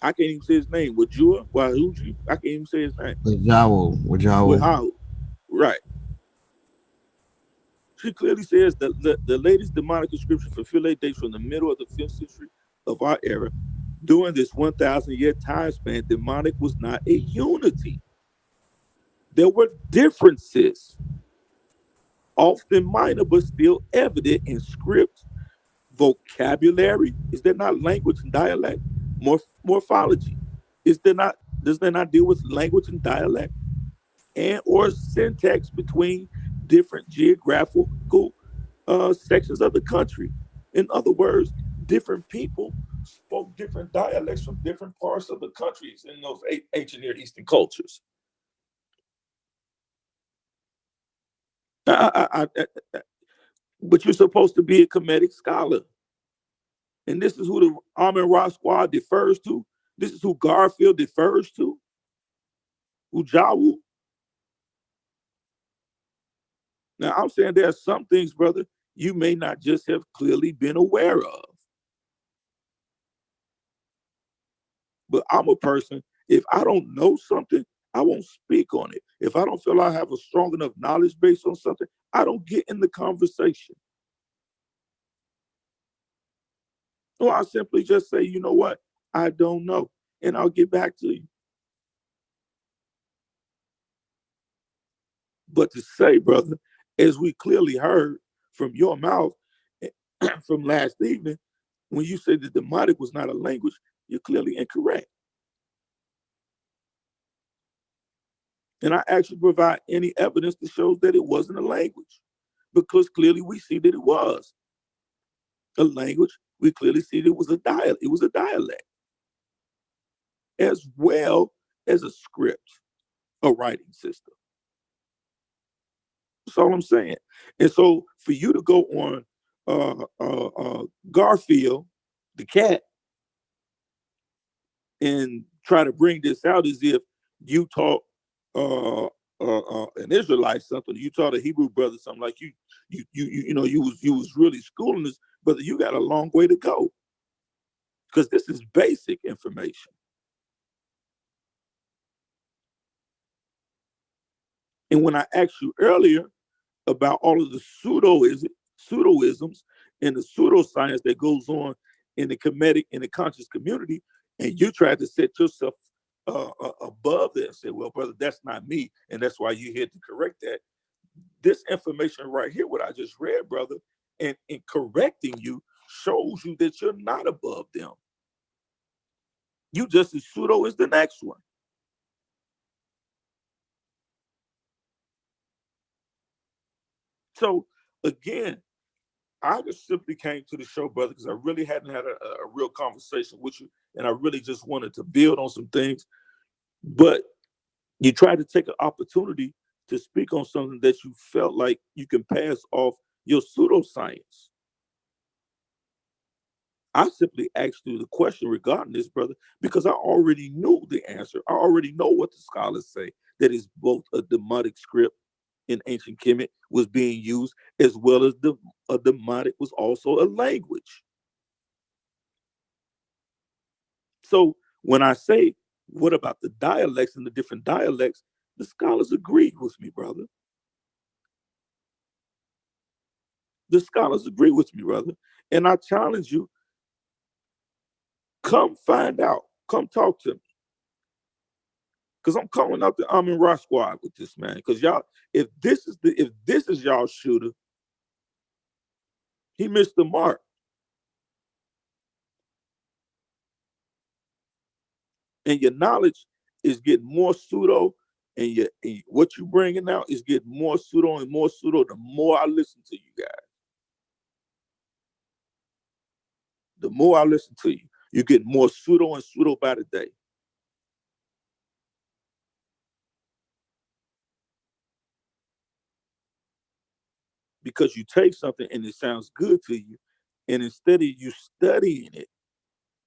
I can't even say his name. Wudjau, YHWH, I can't even say his name. Wudjau. Right. She clearly says that the latest demonic inscription for Philae dates from the middle of the 5th century of our era. During this 1,000-year time span, demonic was not a unity. There were differences, often minor, but still evident in script, vocabulary. Is there not language and dialect? Morphology. Does that not deal with language and dialect? And or syntax between different geographical sections of the country. In other words, different people spoke different dialects from different parts of the countries in those ancient Near Eastern cultures. But you're supposed to be a Kemetic scholar. And this is who the Armin Ra Squad defers to. This is who Garfield defers to. Wudjau. Now, I'm saying there are some things, brother, you may not just have clearly been aware of. But I'm a person, if I don't know something, I won't speak on it. If I don't feel I have a strong enough knowledge based on something, I don't get in the conversation. Or I simply just say, you know what? I don't know. And I'll get back to you. But to say, brother, as we clearly heard from your mouth from last evening, when you said that demonic was not a language, you're clearly incorrect. And I actually provide any evidence that shows that it wasn't a language, because clearly we see that it was a language. We clearly see that it was a dialect. It was a dialect, as well as a script, a writing system. That's all I'm saying. And so for you to go on Garfield, the cat, and try to bring this out as if you taught an Israelite something, you taught a Hebrew brother something, like you was really schooling this, brother. You got a long way to go, because this is basic information. And when I asked you earlier about all of the pseudoisms and the pseudoscience that goes on in the comedic, in the conscious community, and you tried to set yourself above that and say, well, brother, that's not me, and that's why you're here to correct that. This information right here, what I just read, brother, and in correcting you, shows you that you're not above them. You just as pseudo as the next one. So again, I just simply came to the show, brother, because I really hadn't had a real conversation with you, and I really just wanted to build on some things. But you tried to take an opportunity to speak on something that you felt like you can pass off your pseudoscience. I simply asked you the question regarding this, brother, because I already knew the answer. I already know what the scholars say, that is both a demotic script in ancient Kemet was being used, as well as a demotic was also a language. So when I say, what about the dialects and the different dialects, the scholars agree with me, brother. The scholars agree with me, brother. And I challenge you, come find out. Come talk to me. Because I'm calling out the Amin Ra squad with this, man. Because y'all, if this is y'all shooter, he missed the mark. And your knowledge is getting more pseudo, and what you bringing out is getting more pseudo and more pseudo the more I listen to you guys. The more I listen to you, you get more pseudo and pseudo by the day. Because you take something and it sounds good to you, and instead of you studying it,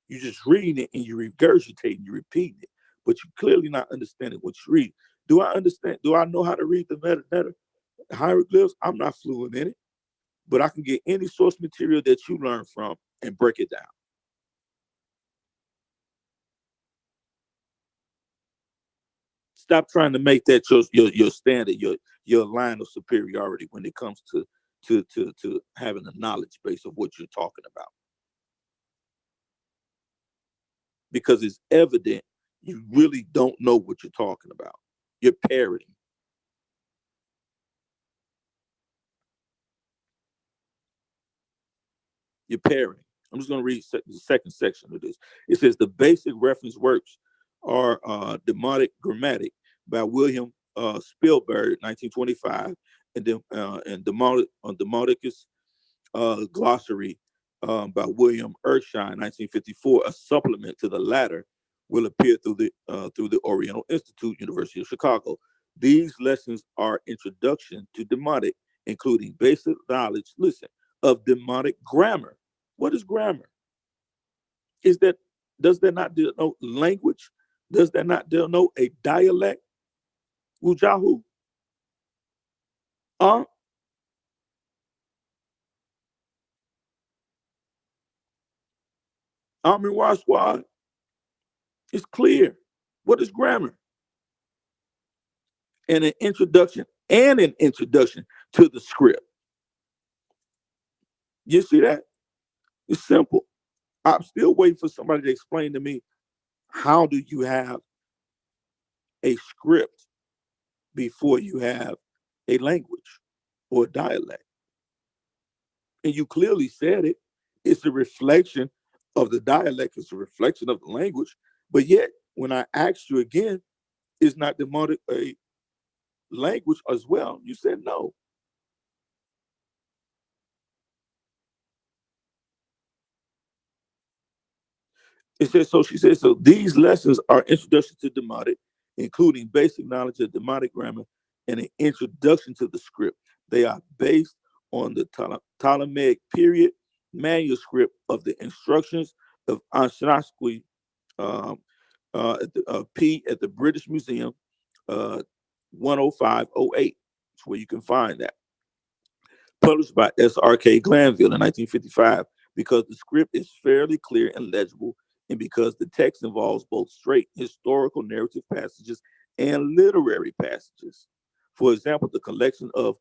you're just reading it and you're regurgitating, you're repeating it, but you're clearly not understanding what you read. Do I understand? Do I know how to read the metadata hieroglyphs? I'm not fluent in it, but I can get any source material that you learn from and break it down. Stop trying to make that your standard, your line of superiority when it comes to having a knowledge base of what you're talking about. Because it's evident you really don't know what you're talking about. You're parroting. You're parroting. I'm just going to read the second section of this. It says the basic reference works are Demonic Grammatic by William Spielberg, 1925, and Demonicus Glossary by William Erskine, 1954. A supplement to the latter will appear through the Oriental Institute, University of Chicago. These lessons are introduction to demonic, including basic knowledge, listen, of demonic grammar. What is grammar? Does that not denote language? Does that not denote a dialect? Wudjau? Amin Ra squad? It's clear. What is grammar? and an introduction to the script. You see that? It's simple. I'm still waiting for somebody to explain to me, how do you have a script before you have a language or a dialect? And you clearly said it. It's a reflection of the dialect. It's a reflection of the language. But yet, when I asked you again, is not demonic a language as well? You said no. It says, so she says, so these lessons are introduction to demonic, including basic knowledge of demonic grammar and an introduction to the script. They are based on the Ptolemaic period manuscript of the instructions of Anshansky P at the British Museum, 10508. That's where you can find that. Published by S.R.K. Glanville in 1955, because the script is fairly clear and legible, and because the text involves both straight historical narrative passages and literary passages. For example, the collection of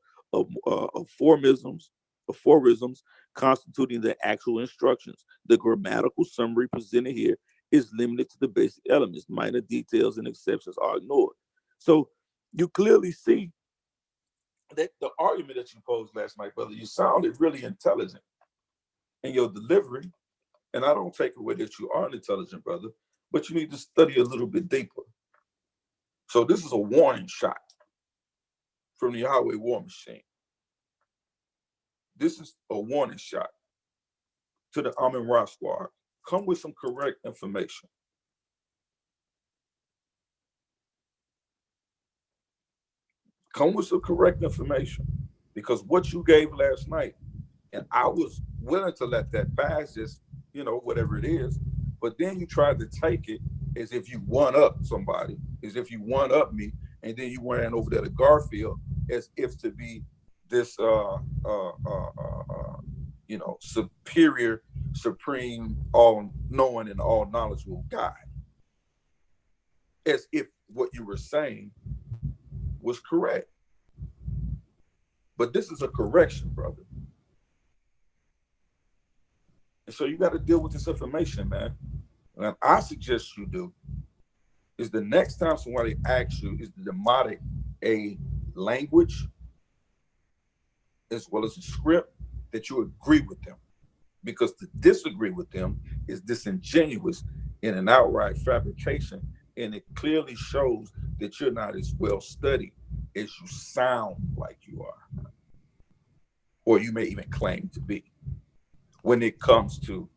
aphorisms constituting the actual instructions. The grammatical summary presented here is limited to the basic elements. Minor details and exceptions are ignored. So you clearly see that the argument that you posed last night, brother, you sounded really intelligent in your delivery. And I don't take away that you are an intelligent brother, but you need to study a little bit deeper. So this is a warning shot from the Yahweh War Machine. This is a warning shot to the Amin Ra Squad. Come with some correct information. Come with some correct information, because what you gave last night, and I was willing to let that pass, just, whatever it is, but then you tried to take it as if you one up somebody, as if you one up me, and then you ran over there to Garfield as if to be this superior, supreme, all-knowing and all-knowledgeable guy, as if what you were saying was correct. But this is a correction, brother. And so you got to deal with this information, man. And I suggest you do is the next time somebody asks you, is the demotic a language as well as a script, that you agree with them. Because to disagree with them is disingenuous and an outright fabrication. And it clearly shows that you're not as well studied as you sound like you are, or you may even claim to be, when it comes to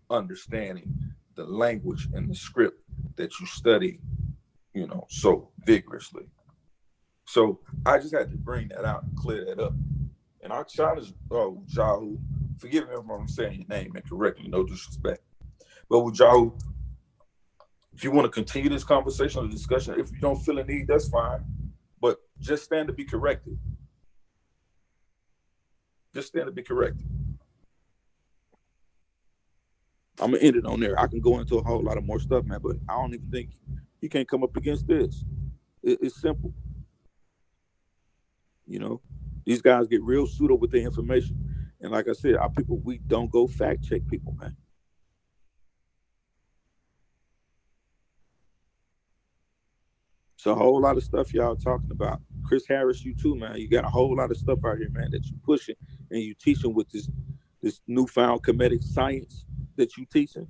understanding the language and the script that you study, so vigorously. So I just had to bring that out and clear that up. And our challenge, Wudjau, forgive me if I'm saying your name incorrectly, no disrespect, but Wudjau, if you want to continue this conversation or discussion, if you don't feel a need, that's fine. But just stand to be corrected. Just stand to be corrected. I'm going to end it on there. I can go into a whole lot of more stuff, man, but I don't even think you can't come up against this. It's simple. These guys get real pseudo with their information. And like I said, our people, we don't go fact check people, man. It's a whole lot of stuff y'all talking about. Chris Harris, you too, man. You got a whole lot of stuff out here, man, that you pushing and you teaching with this newfound comedic science that you teaching.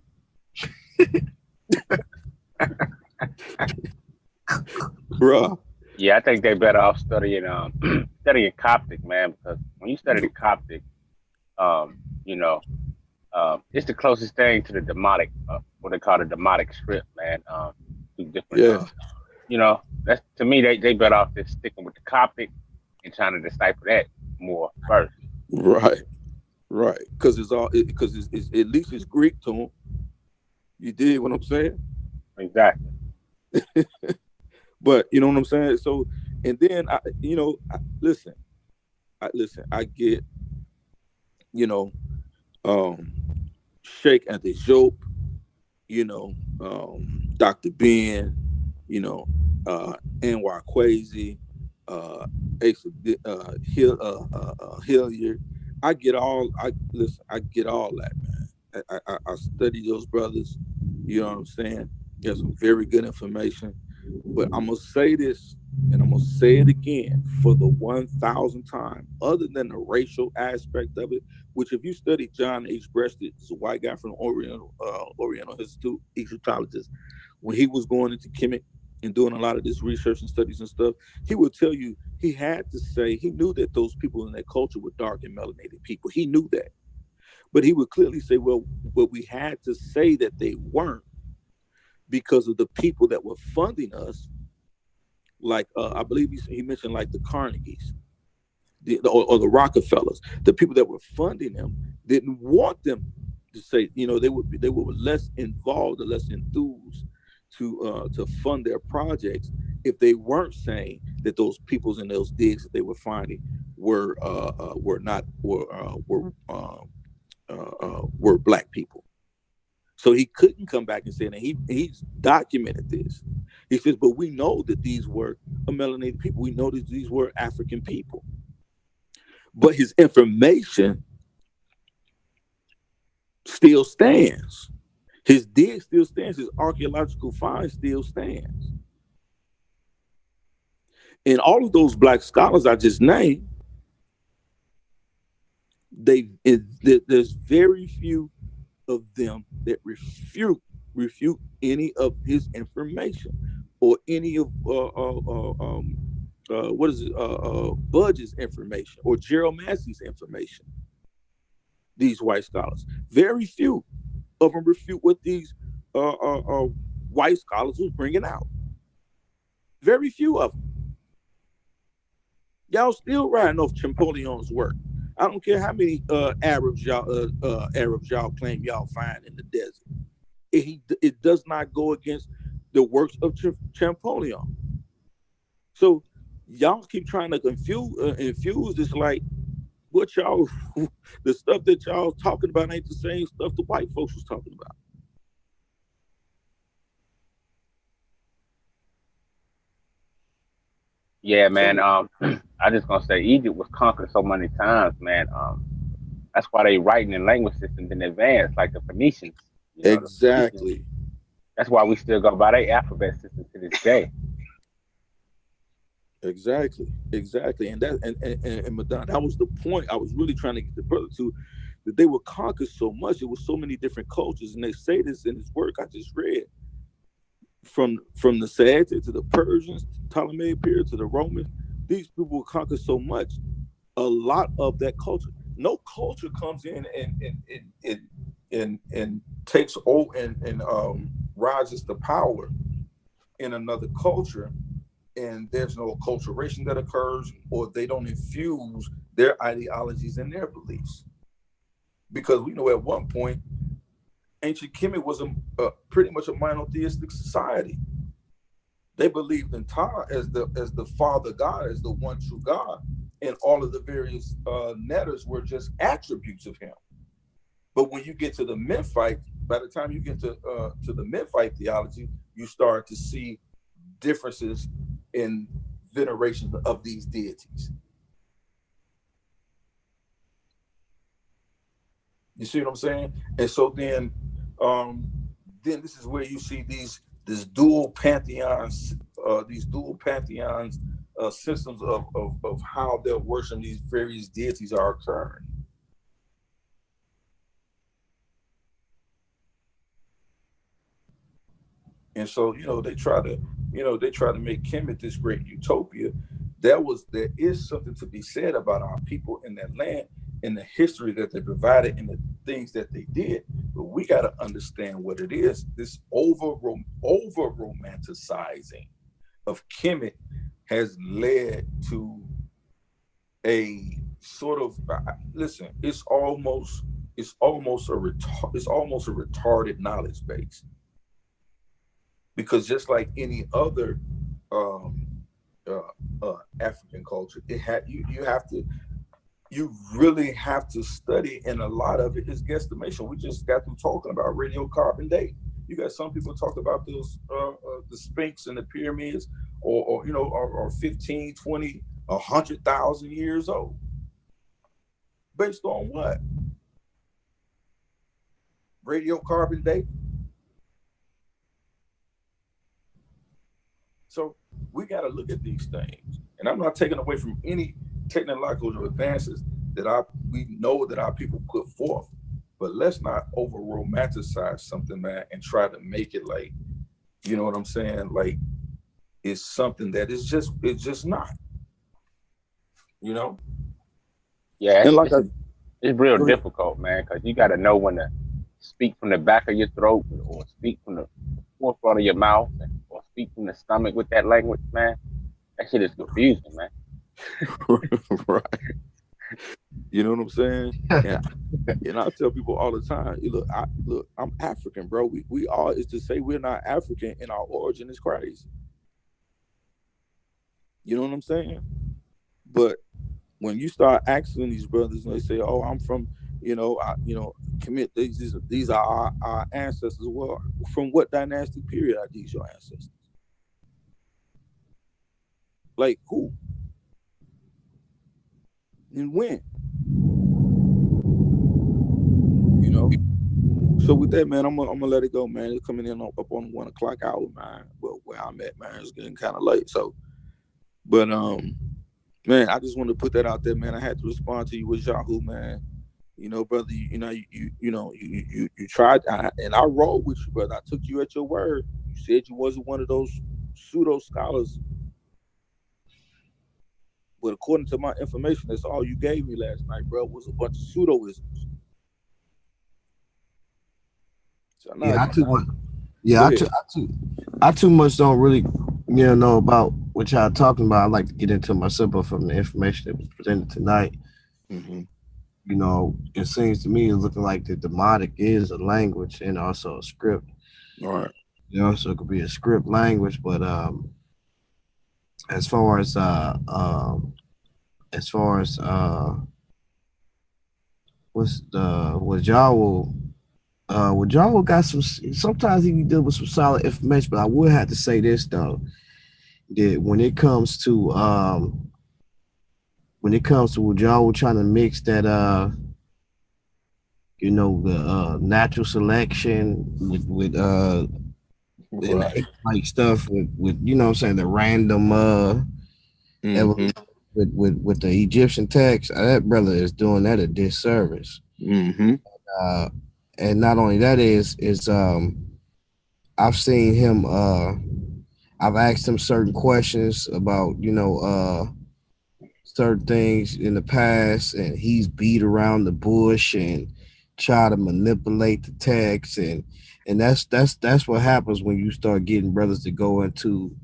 Bruh. Yeah, I think they better off studying Coptic, man, because when you study the Coptic, it's the closest thing to the demotic, what they call the demotic script, man. Different, that's, to me, they better off just sticking with the Coptic and trying to decipher that more first. Right, because it's at least it's Greek to them. You dig what I'm saying? Exactly. But you know what I'm saying? So, and then listen, I get, Sheikh Anthony Job, Dr. Ben, Anwar Kwesi, Hilliard. I get all that, man. I study those brothers. You know what I'm saying? There's some very good information. But I'm gonna say this, and I'm gonna say it again for the 1,000th time. Other than the racial aspect of it, which if you study John H. Breasted, is a white guy from Oriental Institute, Egyptologist, when he was going into Kemet and doing a lot of this research and studies and stuff, he would tell you he had to say he knew that those people in that culture were dark and melanated people. He knew that, but he would clearly say, well, but we had to say that they weren't because of the people that were funding us. Like I believe he mentioned like the Carnegies, or the Rockefellers. The people that were funding them didn't want them to say, you know, they were less involved or less enthused to fund their projects if they weren't saying that those peoples in those digs that they were finding were black people. So he couldn't come back and say that. He's documented this. He says, but we know that these were melanated people. We know that these were African people. But his information still stands. His dig still stands. His archaeological find still stands. And all of those black scholars I just named, there's very few of them that refute any of his information or any of Budge's information or Gerald Massey's information. These white scholars, very few of them refute what these white scholars was bringing out. Very few of them. Y'all still riding off Champollion's work. I don't care how many Arabs y'all claim y'all find in the desert. It does not go against the works of Champollion. So y'all keep trying to infuse this, like what y'all, the stuff that y'all talking about ain't the same stuff the white folks was talking about. Yeah, man. I just gonna say Egypt was conquered so many times, man. That's why they writing in language systems in advance, like the Phoenicians. You know, exactly. The Phoenicians. That's why we still go by their alphabet system to this day. Exactly. And Madonna, that was the point I was really trying to get the brother to, that they were conquered so much. It was so many different cultures, and they say this in his work I just read. From the Saadites to the Persians, Ptolemaic period to the Romans, these people were conquered so much. A lot of that culture, no culture comes in and takes over and rises to power in another culture, and there's no acculturation that occurs, or they don't infuse their ideologies and their beliefs. Because we know at one point, ancient Kemet was pretty much a monotheistic society. They believed in Ptah as the Father God, as the one true God, and all of the various netters were just attributes of him. But when you get to the Memphite, by the time you get to the Memphite theology, you start to see differences in veneration of these deities. You see what I'm saying? And so then this is where you see these dual pantheons, systems of how they're worshiping these various deities are occurring. And so, they try to make Kemet this great utopia. There is something to be said about our people in that land and the history that they provided and the things that they did. But we got to understand what it is. This over romanticizing of Kemet has led to a sort of, listen, it's almost a retarded knowledge base. Because just like any other African culture, you really have to study, and a lot of it is guesstimation. We just got through talking about radiocarbon dating. You got some people talk about those the Sphinx and the pyramids or you know, are 15, 20, 100,000 years old. Based on what? Radiocarbon dating. So we got to look at these things, and I'm not taking away from any technological advances that we know that our people put forth, but let's not over romanticize something, man, and try to make it like, you know what I'm saying, like it's something that it's just not, you know. Yeah, and like it's real difficult, man, because you got to know when to speak from the back of your throat or speak from the forefront of your mouth or speak from the stomach with that language, man. That shit is confusing, man. Right. You know what I'm saying? And I tell people all the time, look, I'm African, bro. We all is to say we're not African and our origin is crazy. You know what I'm saying? But when you start asking these brothers and they say, "Oh, I'm from, commit these are our ancestors." Well, from what dynastic period are these your ancestors? Like who? And when? You know? So with that, man, I'm gonna let it go, man. It's coming in up on 1 o'clock hour, man. Well, where I'm at, man, it's getting kind of late. So, but man, I just wanted to put that out there, man. I had to respond to you with Yahoo, man. You know, brother, you tried, and I rolled with you, brother. I took you at your word. You said you wasn't one of those pseudo scholars, but according to my information, that's all you gave me last night, bro. Was a bunch of pseudoisms. So I too much don't really, know about what y'all talking about. I like to get into myself, but from the information that was presented tonight, it seems to me it's looking like the demonic is a language and also a script. All right. So it could be a script language, but as far as Wudjau got sometimes he can deal with some solid information, but I would have to say this though, that when it comes to Wudjau trying to mix that the natural selection with right. like stuff with what I'm saying, the random evolution with the Egyptian text, that brother is doing that a disservice. And not only that is I've seen him I've asked him certain questions about certain things in the past, and he's beat around the bush and try to manipulate the text, and that's what happens when you start getting brothers to go into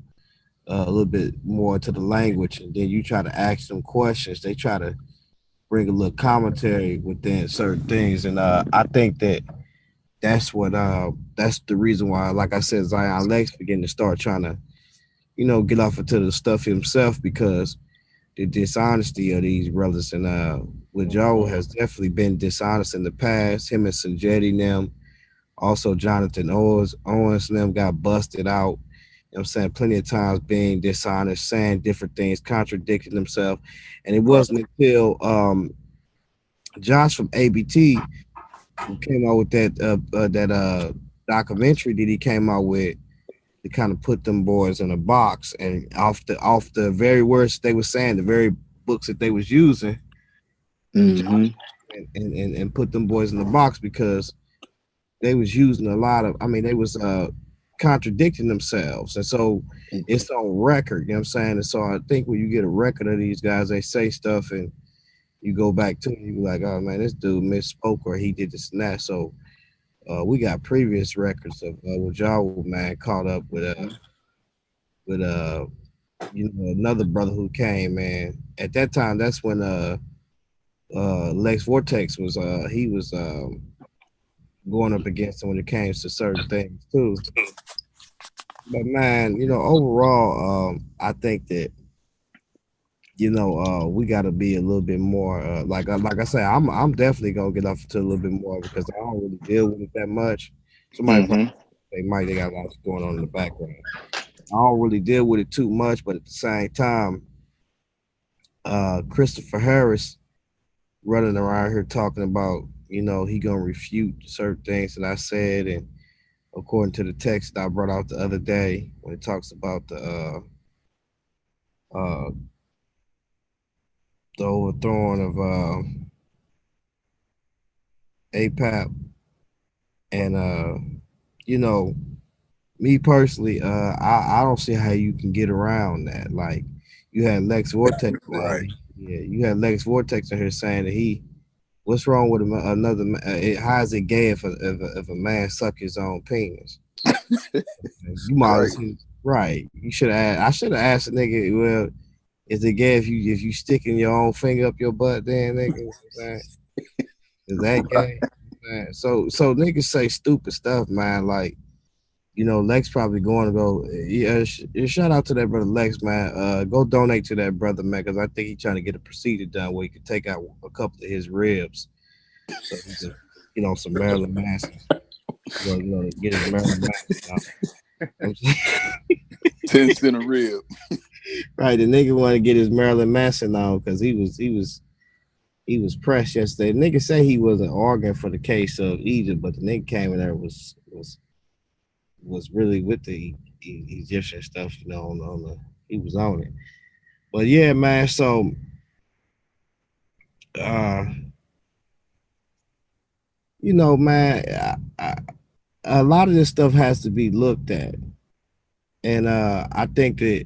a little bit more into the language, and then you try to ask them questions. They try to bring a little commentary within certain things, and I think that's the reason why, like I said, Zion Lex began to start trying to get off into the stuff himself, because the dishonesty of these brothers, and Wudjau has definitely been dishonest in the past. Him and Sanjetti them, also Jonathan Owens and them got busted out. I'm saying, plenty of times being dishonest, saying different things, contradicting themselves. And it wasn't until Josh from ABT came out with that documentary that he came out with to kind of put them boys in a box, and off the very words they were saying, the very books that they was using, and put them boys in the box, because they was using a lot of, they was contradicting themselves, and so it's on record, you know what I'm saying? And so I think when you get a record of these guys, they say stuff and you go back to it, you be like, oh man, this dude misspoke, or he did this and that. So we got previous records of Wudjau, man, caught up with another brother who came, man. At that time, that's when Lex Vortex was he was going up against him when it came to certain things too. But man, overall, I think that we got to be a little bit more like I say, I'm definitely gonna get off to a little bit more, because I don't really deal with it that much. Somebody they got a lot going on in the background. don't really deal with it too much, but at the same time, Christopher Harris running around here talking about, he gonna refute certain things that I said, and according to the text that I brought out the other day, when it talks about uh, the overthrowing of APAP, and me personally, I don't see how you can get around that. Like, you had Lex Vortex, Right. you had Lex Vortex in here saying that what's wrong with another? How is it gay if a man suck his own penis? You might Right. have seen, right. You should have. I should have asked the nigga. Well, is it gay if you sticking your own finger up your butt? Then nigga, you know what I'm saying? Is that gay? Man, so niggas say stupid stuff, man. Like, Lex probably going to go. Yeah, shout out to that brother Lex, man. Go donate to that brother, man, because I think he's trying to get a procedure done where he could take out a couple of his ribs, so he can, some Marilyn Manson. Get his Marilyn Manson out. 10 cent a rib. Right, the nigga want to get his Marilyn Manson on because he was pressed yesterday. The nigga say he wasn't arguing for the case of Egypt, but the nigga came in there was really with the Egyptian stuff, he was on it. But yeah, man. So, man, a lot of this stuff has to be looked at, and I think that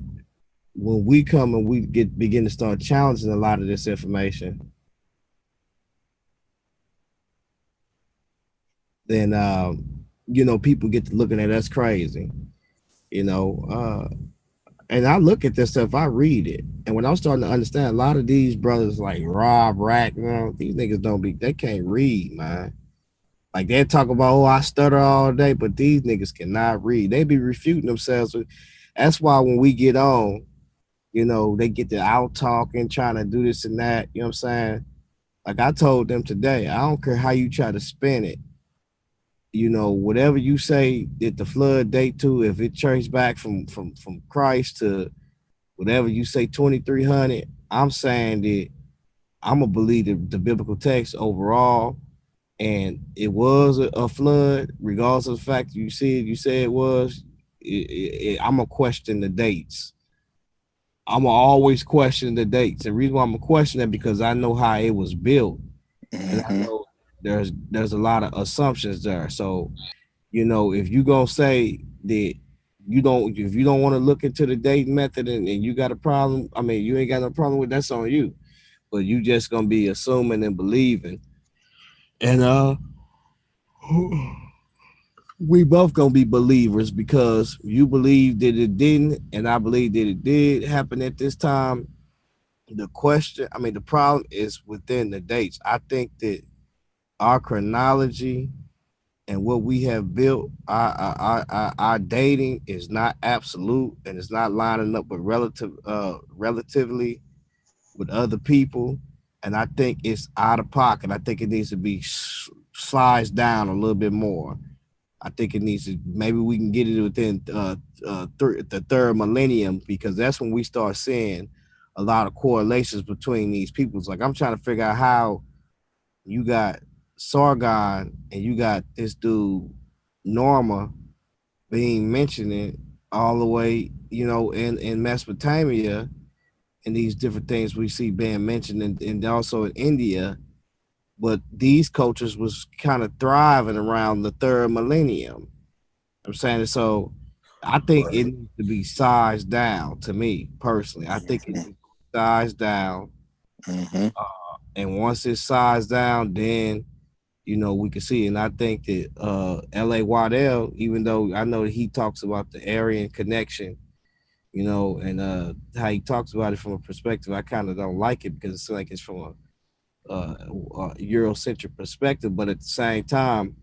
when we come and we begin to start challenging a lot of this information, then people get to looking at us crazy, and I look at this stuff, I read it, and when I'm starting to understand, a lot of these brothers like Rob Rack, these niggas they can't read, man. Like, they talk about, I stutter all day, but these niggas cannot read. They be refuting themselves. That's why when we get on, they get to out talking, trying to do this and that. You know what I'm saying? Like I told them today, I don't care how you try to spin it. Whatever you say that the flood date to, if it traced back from Christ to whatever you say 2300, I'm saying that I'm gonna believe the biblical text overall, and it was a flood, regardless of the fact you said it was. I'm gonna question the dates. I'm gonna always question the dates. The reason why I'm gonna question it because I know how it was built, and I know there's a lot of assumptions there. So, if you gonna say that if you don't want to look into the date method and you got a problem, I mean, you ain't got no problem with that's on you, but you just gonna be assuming and believing, and we both gonna be believers because you believe that it didn't, and I believe that it did happen at this time. The problem is within the dates. I think that our chronology and what we have built, our dating is not absolute, and it's not lining up with relatively with other people, and I think it's out of pocket. I think it needs to be sliced down a little bit more. I think it needs to, maybe we can get it within the third millennium, because that's when we start seeing a lot of correlations between these peoples. Like, I'm trying to figure out how you got Sargon and you got this dude Norma being mentioned all the way, in Mesopotamia, and these different things we see being mentioned, and also in India. But these cultures was kind of thriving around the third millennium. I'm saying, so I think it needs to be sized down. To me personally, I think it needs to be sized down. And once it's sized down, then we can see. And I think that L.A. Waddell, even though I know that he talks about the Aryan connection, and how he talks about it from a perspective, I kind of don't like it because it's like it's from a Eurocentric perspective, but at the same time,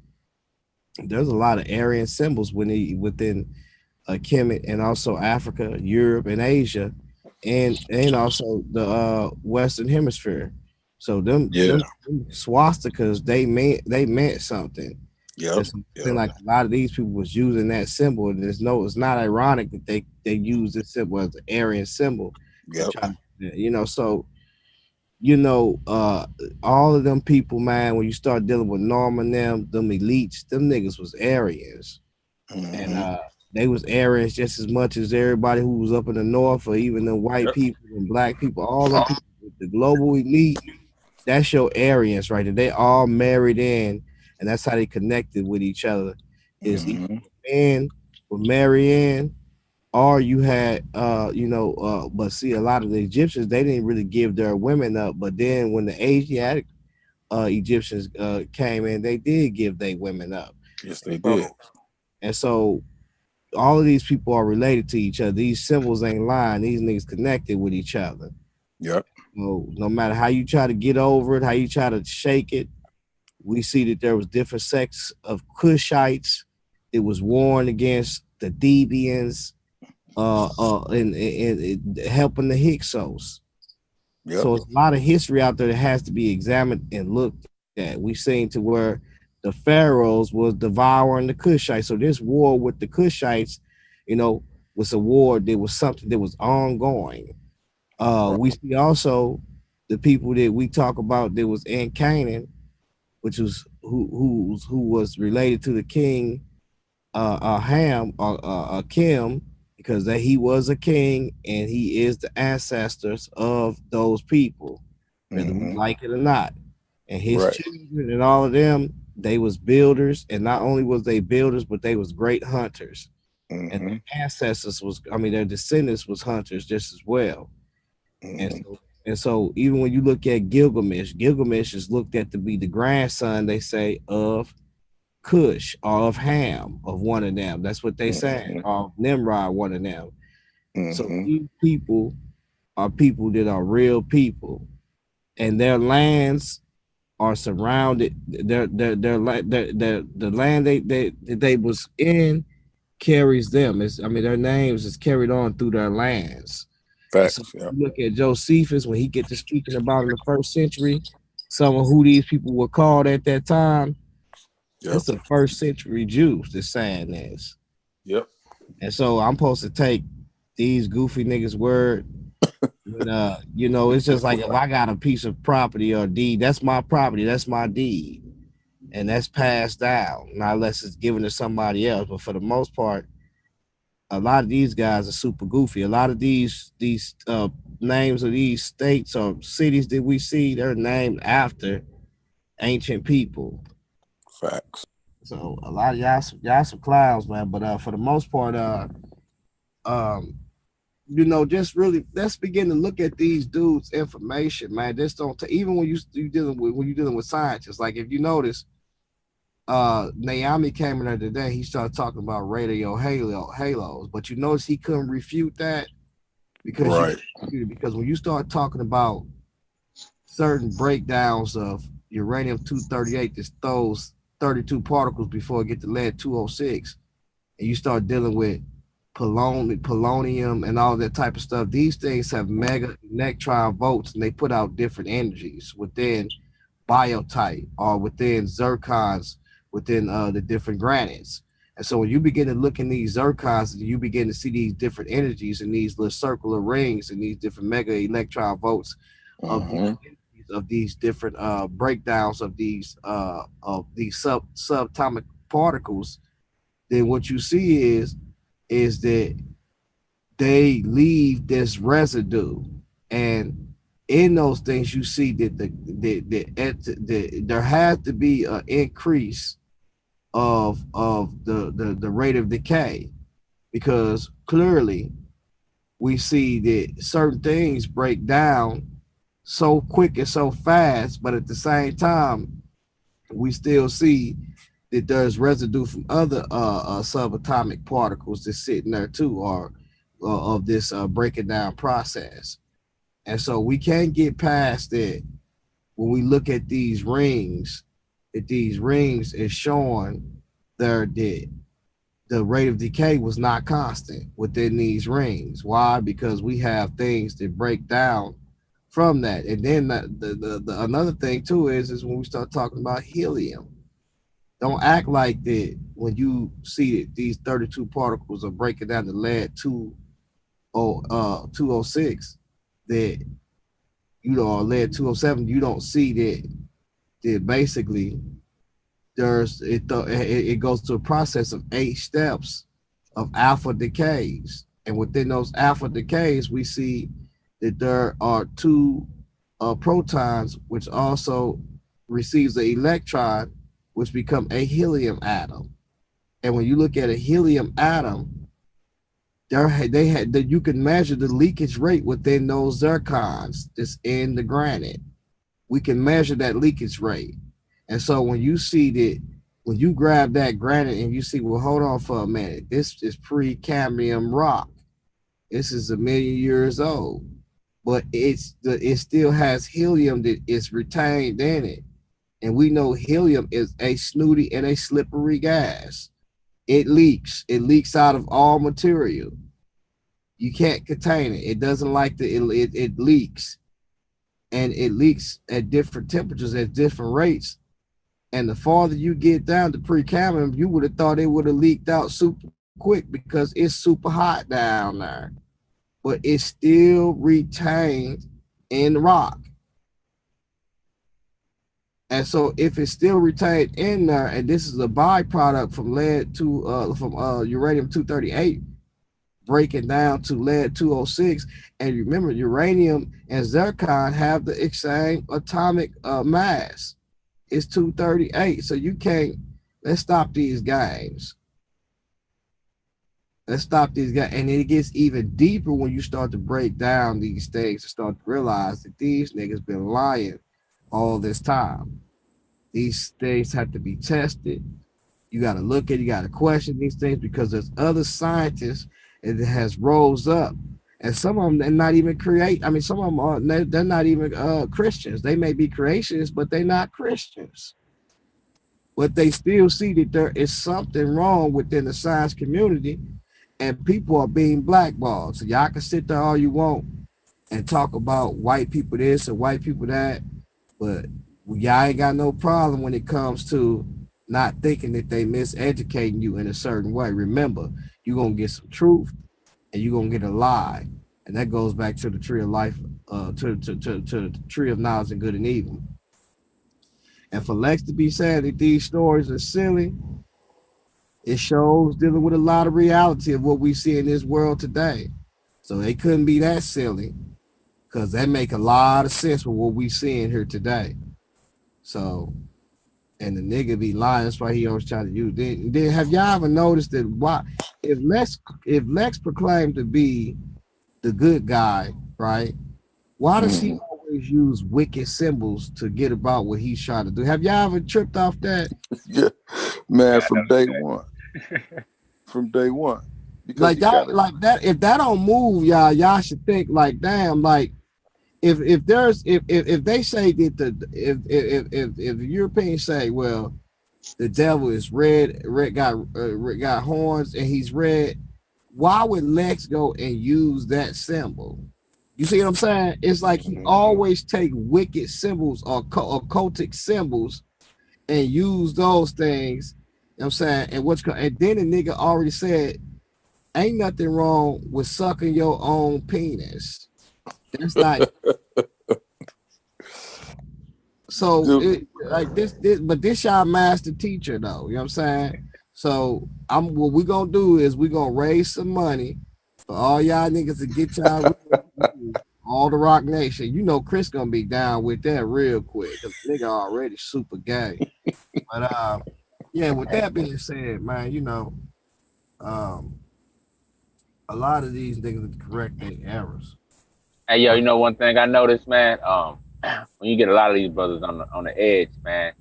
there's a lot of Aryan symbols within Kemet, and also Africa, Europe, and Asia, and also the Western Hemisphere. So them swastikas, they meant something. Yep. Seems like a lot of these people was using that symbol. And it's not ironic that they use this symbol as an Aryan symbol. Yep. So all of them people, man, when you start dealing with Norman, them elites, them niggas was Aryans. And they was Aryans just as much as everybody who was up in the north, or even the white people and black people, all them people, the global elite, that's your Aryans right there. They all married in, and that's how they connected with each other. Is men would marry in, or you had but see, a lot of the Egyptians, they didn't really give their women up, but then when the Asiatic Egyptians came in, they did give their women up. Yes, they did. And so all of these people are related to each other. These symbols ain't lying. These niggas connected with each other. Yep. No matter how you try to get over it, how you try to shake it, we see that there was different sects of Cushites. It was warned against the Debians, and helping the Hyksos. Yep. So it's a lot of history out there that has to be examined and looked at. We've seen to where the pharaohs was devouring the Cushites. So this war with the Cushites, was a war that was something that was ongoing. We see also the people that we talk about that was in Canaan, which was who was related to the king Ham or Kim, because he was a king and he is the ancestors of those people, whether we like it or not. And his children and all of them, they was builders, and not only was they builders, but they was great hunters. And their ancestors their descendants was hunters just as well. And so even when you look at Gilgamesh is looked at to be the grandson, they say, of Cush or of Ham, of one of them. That's what they say, or Nimrod, one of them. So these people are people that are real people, and their lands are surrounded. The land they was in carries them. Their names is carried on through their lands. Facts. So you look at Josephus when he get to speaking about in the 1st century, some of who these people were called at that time. It's the 1st century Jews that's saying this. Yep. And so I'm supposed to take these goofy niggas' word. But, it's just like if I got a piece of property or deed, that's my property, that's my deed. And that's passed down, not unless it's given to somebody else. But for the most part, a lot of these guys are super goofy. A lot of these names of these states or cities that we see, they're named after ancient people. Facts. So a lot of y'all some clowns, man. But for the most part, just really let's begin to look at these dudes' information, man. Just don't even when you're dealing with scientists. Like if you notice, Naomi came in there today. He started talking about radio halos, but you notice he couldn't refute that because because when you start talking about certain breakdowns of uranium-238 that throws 32 particles before it get to lead-206, and you start dealing with polonium and all that type of stuff, these things have mega electron volts, and they put out different energies within biotite or within zircons, within the different granites. And so when you begin to look in these zircons, you begin to see these different energies in these little circular rings and these different mega electron volts of these different breakdowns of these subatomic particles. Then what you see is that they leave this residue, and in those things you see that there has to be an increase of the rate of decay, because clearly we see that certain things break down so quick and so fast, but at the same time we still see that there's residue from other subatomic particles that's sitting there too, or of this breaking down process. And so we can't get past it when we look at these rings, that these rings is showing the rate of decay was not constant within these rings. Why? Because we have things that break down from that. And then the another thing too is when we start talking about helium. Don't act like that when you see that these 32 particles are breaking down the lead 206 that or lead 207. You don't see that basically it goes to a process of 8 steps of alpha decays, and within those alpha decays, we see that there are 2 protons, which also receives an electron, which become a helium atom. And when you look at a helium atom, you can measure the leakage rate within those zircons that's in the granite. We can measure that leakage rate. And so when you see that, when you grab that granite and you see, well, hold on for a minute, this is pre-Cambrian rock. This is 1 million years old, but it still has helium that is retained in it. And we know helium is a snooty and a slippery gas. It leaks. It leaks out of all material. You can't contain it. It doesn't like it leaks. And it leaks at different temperatures at different rates. And the farther you get down to Precambrian, you would have thought it would have leaked out super quick because it's super hot down there. But it's still retained in rock. And so if it's still retained in there, and this is a byproduct from uranium-238, breaking down to lead-206, and remember, uranium and zircon have the same atomic mass. It's 238, so you can't. Let's stop these games. Let's stop these guys. And it gets even deeper when you start to break down these things and start to realize that these niggas been lying all this time. These things have to be tested. You got to look at it, you got to question these things, because there's other scientists that has rose up. And some of them, they're not even some of them are, they're not even Christians. They may be creationists, but they're not Christians. But they still see that there is something wrong within the science community, and people are being blackballed. So y'all can sit there all you want and talk about white people this and white people that, but y'all ain't got no problem when it comes to not thinking that they miseducating you in a certain way. Remember, you're going to get some truth and you're going to get a lie. And that goes back to the tree of life, to the tree of knowledge and good and evil. And for Lex to be saying that these stories are silly, it shows dealing with a lot of reality of what we see in this world today. So they couldn't be that silly, because that make a lot of sense with what we seeing here today. So, and the nigga be lying. That's why he always try to use it. Then have y'all ever noticed that if Lex proclaimed to be the good guy, right? Why does he always use wicked symbols to get about what he's trying to do? Have y'all ever tripped off that? Yeah, man, from day one. From day one. Because like y'all, like that, if that don't move y'all should think like, damn, like if they say that if the Europeans say, well, the devil is red got horns and he's red, why would Lex go and use that symbol? You see what I'm saying? It's like he always take wicked symbols or occultic symbols and use those things. You know what I'm saying? And then the nigga already said, ain't nothing wrong with sucking your own penis. That's not. So like this, but this y'all master teacher though. You know what I'm saying? So what we gonna do is we gonna raise some money for all y'all niggas to get y'all all the Rock Nation. You know Chris gonna be down with that real quick, because nigga already super gay. But yeah, with that being said, man, you know, a lot of these niggas correct their errors. Hey, yo, you know one thing I noticed, man? When you get a lot of these brothers on the edge, man,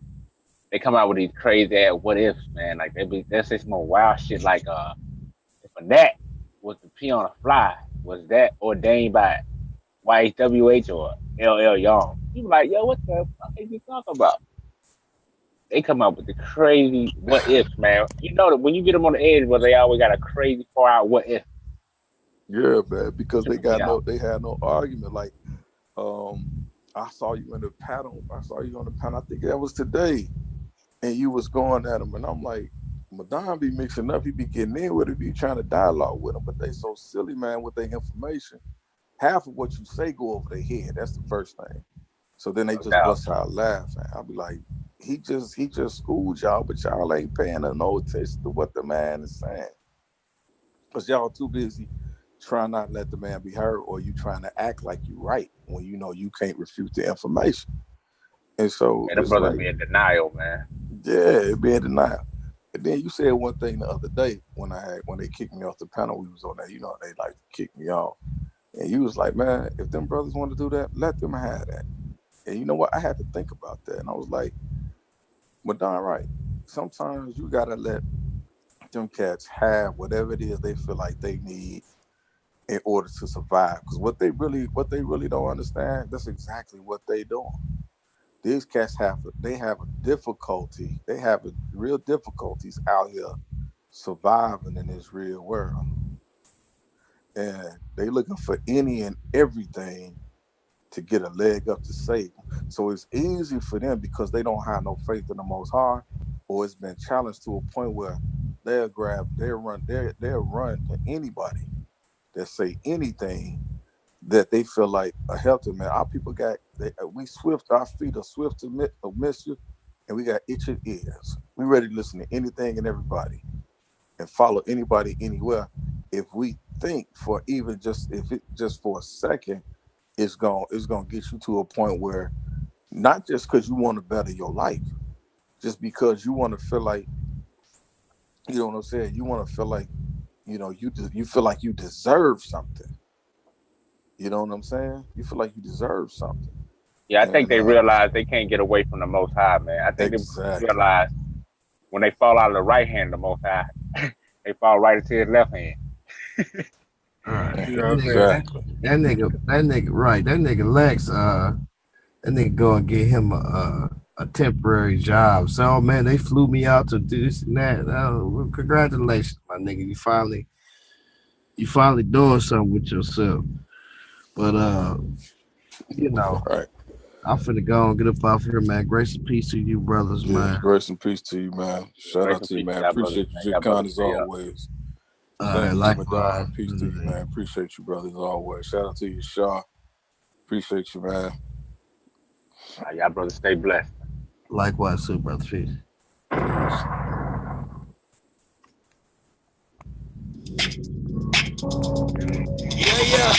they come out with these crazy ass what ifs, man. Like they say some more wild shit like if a gnat was to pee on a fly, was that ordained by YHWH or LL Young? You be like, yo, what the fuck are you talking about? They come up with the crazy what ifs, man. You know that when you get them on the edge, well, they always got a crazy far out what if. Yeah, man, because they had no argument. Like, I saw you in the panel. I saw you on the panel. I think that was today. and you was going at him, and I'm like, Madonna be mixing up, he be getting in with it, be trying to dialogue with them, but they so silly, man, with their information. Half of what you say go over their head. That's the first thing. So then they just bust out laughing. I'll be like, he just schooled y'all, but y'all ain't paying no attention to what the man is saying. Because y'all too busy trying not to let the man be heard, or you trying to act like you right when you know you can't refute the information. And so the brother be in denial, man. Yeah, it be in denial. And then you said one thing the other day when they kicked me off the panel, we was on there, you know, they like to kick me off. And you was like, man, if them brothers want to do that, let them have that. And you know what? I had to think about that. And I was like, Madonna, right. Sometimes you got to let them cats have whatever it is they feel like they need in order to survive. Because what they really don't understand, that's exactly what they doing. These cats have real difficulties out here surviving in this real world. And they looking for any and everything to get a leg up to save them. So it's easy for them because they don't have no faith in the Most High, or it's been challenged to a point where they'll run to anybody that say anything that they feel like a helping man. Our people our feet are swift to mischief, and we got itching ears. We ready to listen to anything and everybody and follow anybody anywhere. If we think for even just for a second, it's gonna get you to a point where not just because you want to better your life, just because you want to feel like, you know what I'm saying, you want to feel like, you know, you feel like you deserve something. You know what I'm saying? You feel like you deserve something. Yeah, I think they realize they can't get away from the Most High, man. I think they realize when they fall out of the right hand of the Most High, they fall right into his left hand. Right. You know, exactly. That nigga, right? That nigga Lex, that nigga go and get him a temporary job. So, man, they flew me out to do this and that. Oh, congratulations, my nigga. You finally doing something with yourself. But you know, right. I'm finna go and get up off here, man. Grace and peace to you, brothers, man. Grace and peace to you, man. Shout out to you, man. Appreciate you, Jikon, as always. Thank you, Madonna. Peace to you, man. Appreciate you, brothers, as always. Shout out to you, Shaw. Appreciate you, man. Y'all brothers stay blessed. Likewise, too, brother. Peace. Yeah.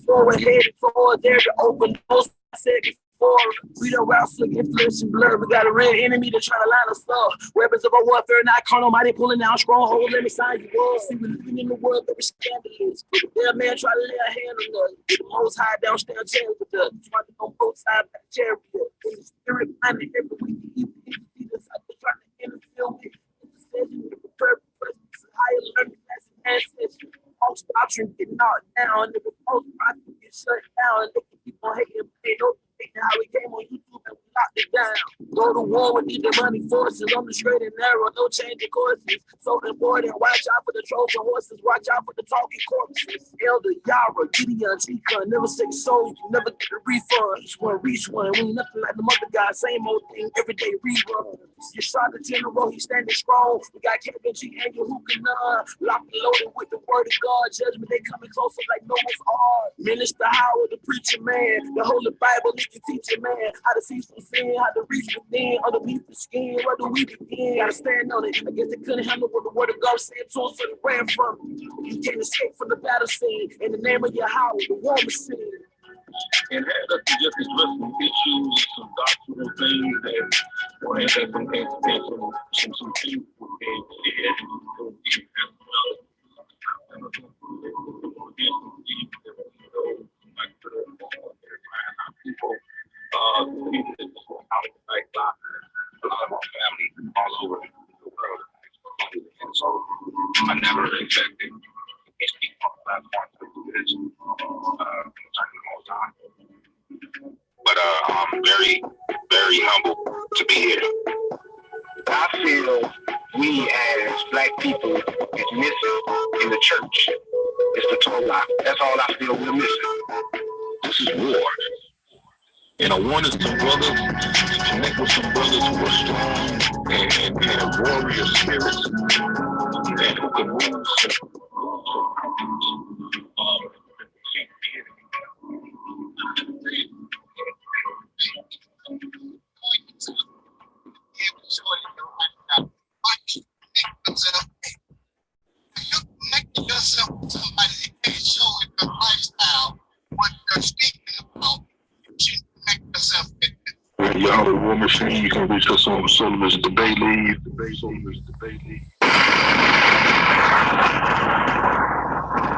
Forward headed forward there to open those. I said before, we don't wrestle against flesh and blood. We got a real enemy to try to line us up. Weapons of our warfare, not carnal, mighty pulling down strongholds. Let me sign you world. See, we're living in the world that is scandalous. But the dead man try to lay a hand on us. The Most High downstairs chair with us. Trying to on both sides of the chariot. In the spirit, behind the every week, evil entity that's out there trying to interfere with intercession with the purpose of higher learning classes and ancestors. False doctrine get knocked down, and the false prophet get shut down, and they can keep on hating and paying no attention how we came on YouTube and we locked it down. Go to war with these demonic forces on the straight and narrow, no changing courses. So important, watch out for the Trojan horses, watch out for the talking corpses. Elder YARAH, Gideon, Tikun, never say so, you never get a refund. Each one reach one, we ain't nothing like the mother guy, same old thing, everyday rerun. You shot the general, he's standing strong. We got Kevin G and who can locked and loaded with the word of God. Judgment, they coming closer like Noah's Ark. Minister Howard, the preacher man. The Holy Bible, it can teach a man how to see some sin, how to reach within, underneath the skin. Where do we begin? Gotta stand on it. I guess they couldn't handle what the word of God said to us, so they ran from it. You can't escape from the battle scene. In the name of Yhwh, the war machine. And had us just address some issues, some doctrinal things that or had some things some things a lot of our family all over the world. And so I never expected to speak on a platform to this, but I'm very very humbled to be here. I feel we as black people is missing in the church. It's the Torah. That's all I feel we're missing. This is war. And I wanted some brothers to connect with some brothers who are strong and have warrior spirits and who can move some yourself with somebody that can't show in your lifestyle what you're speaking about. You should connect yourself with it. YHWH War Machine. You can reach us on Solomon's Debate League.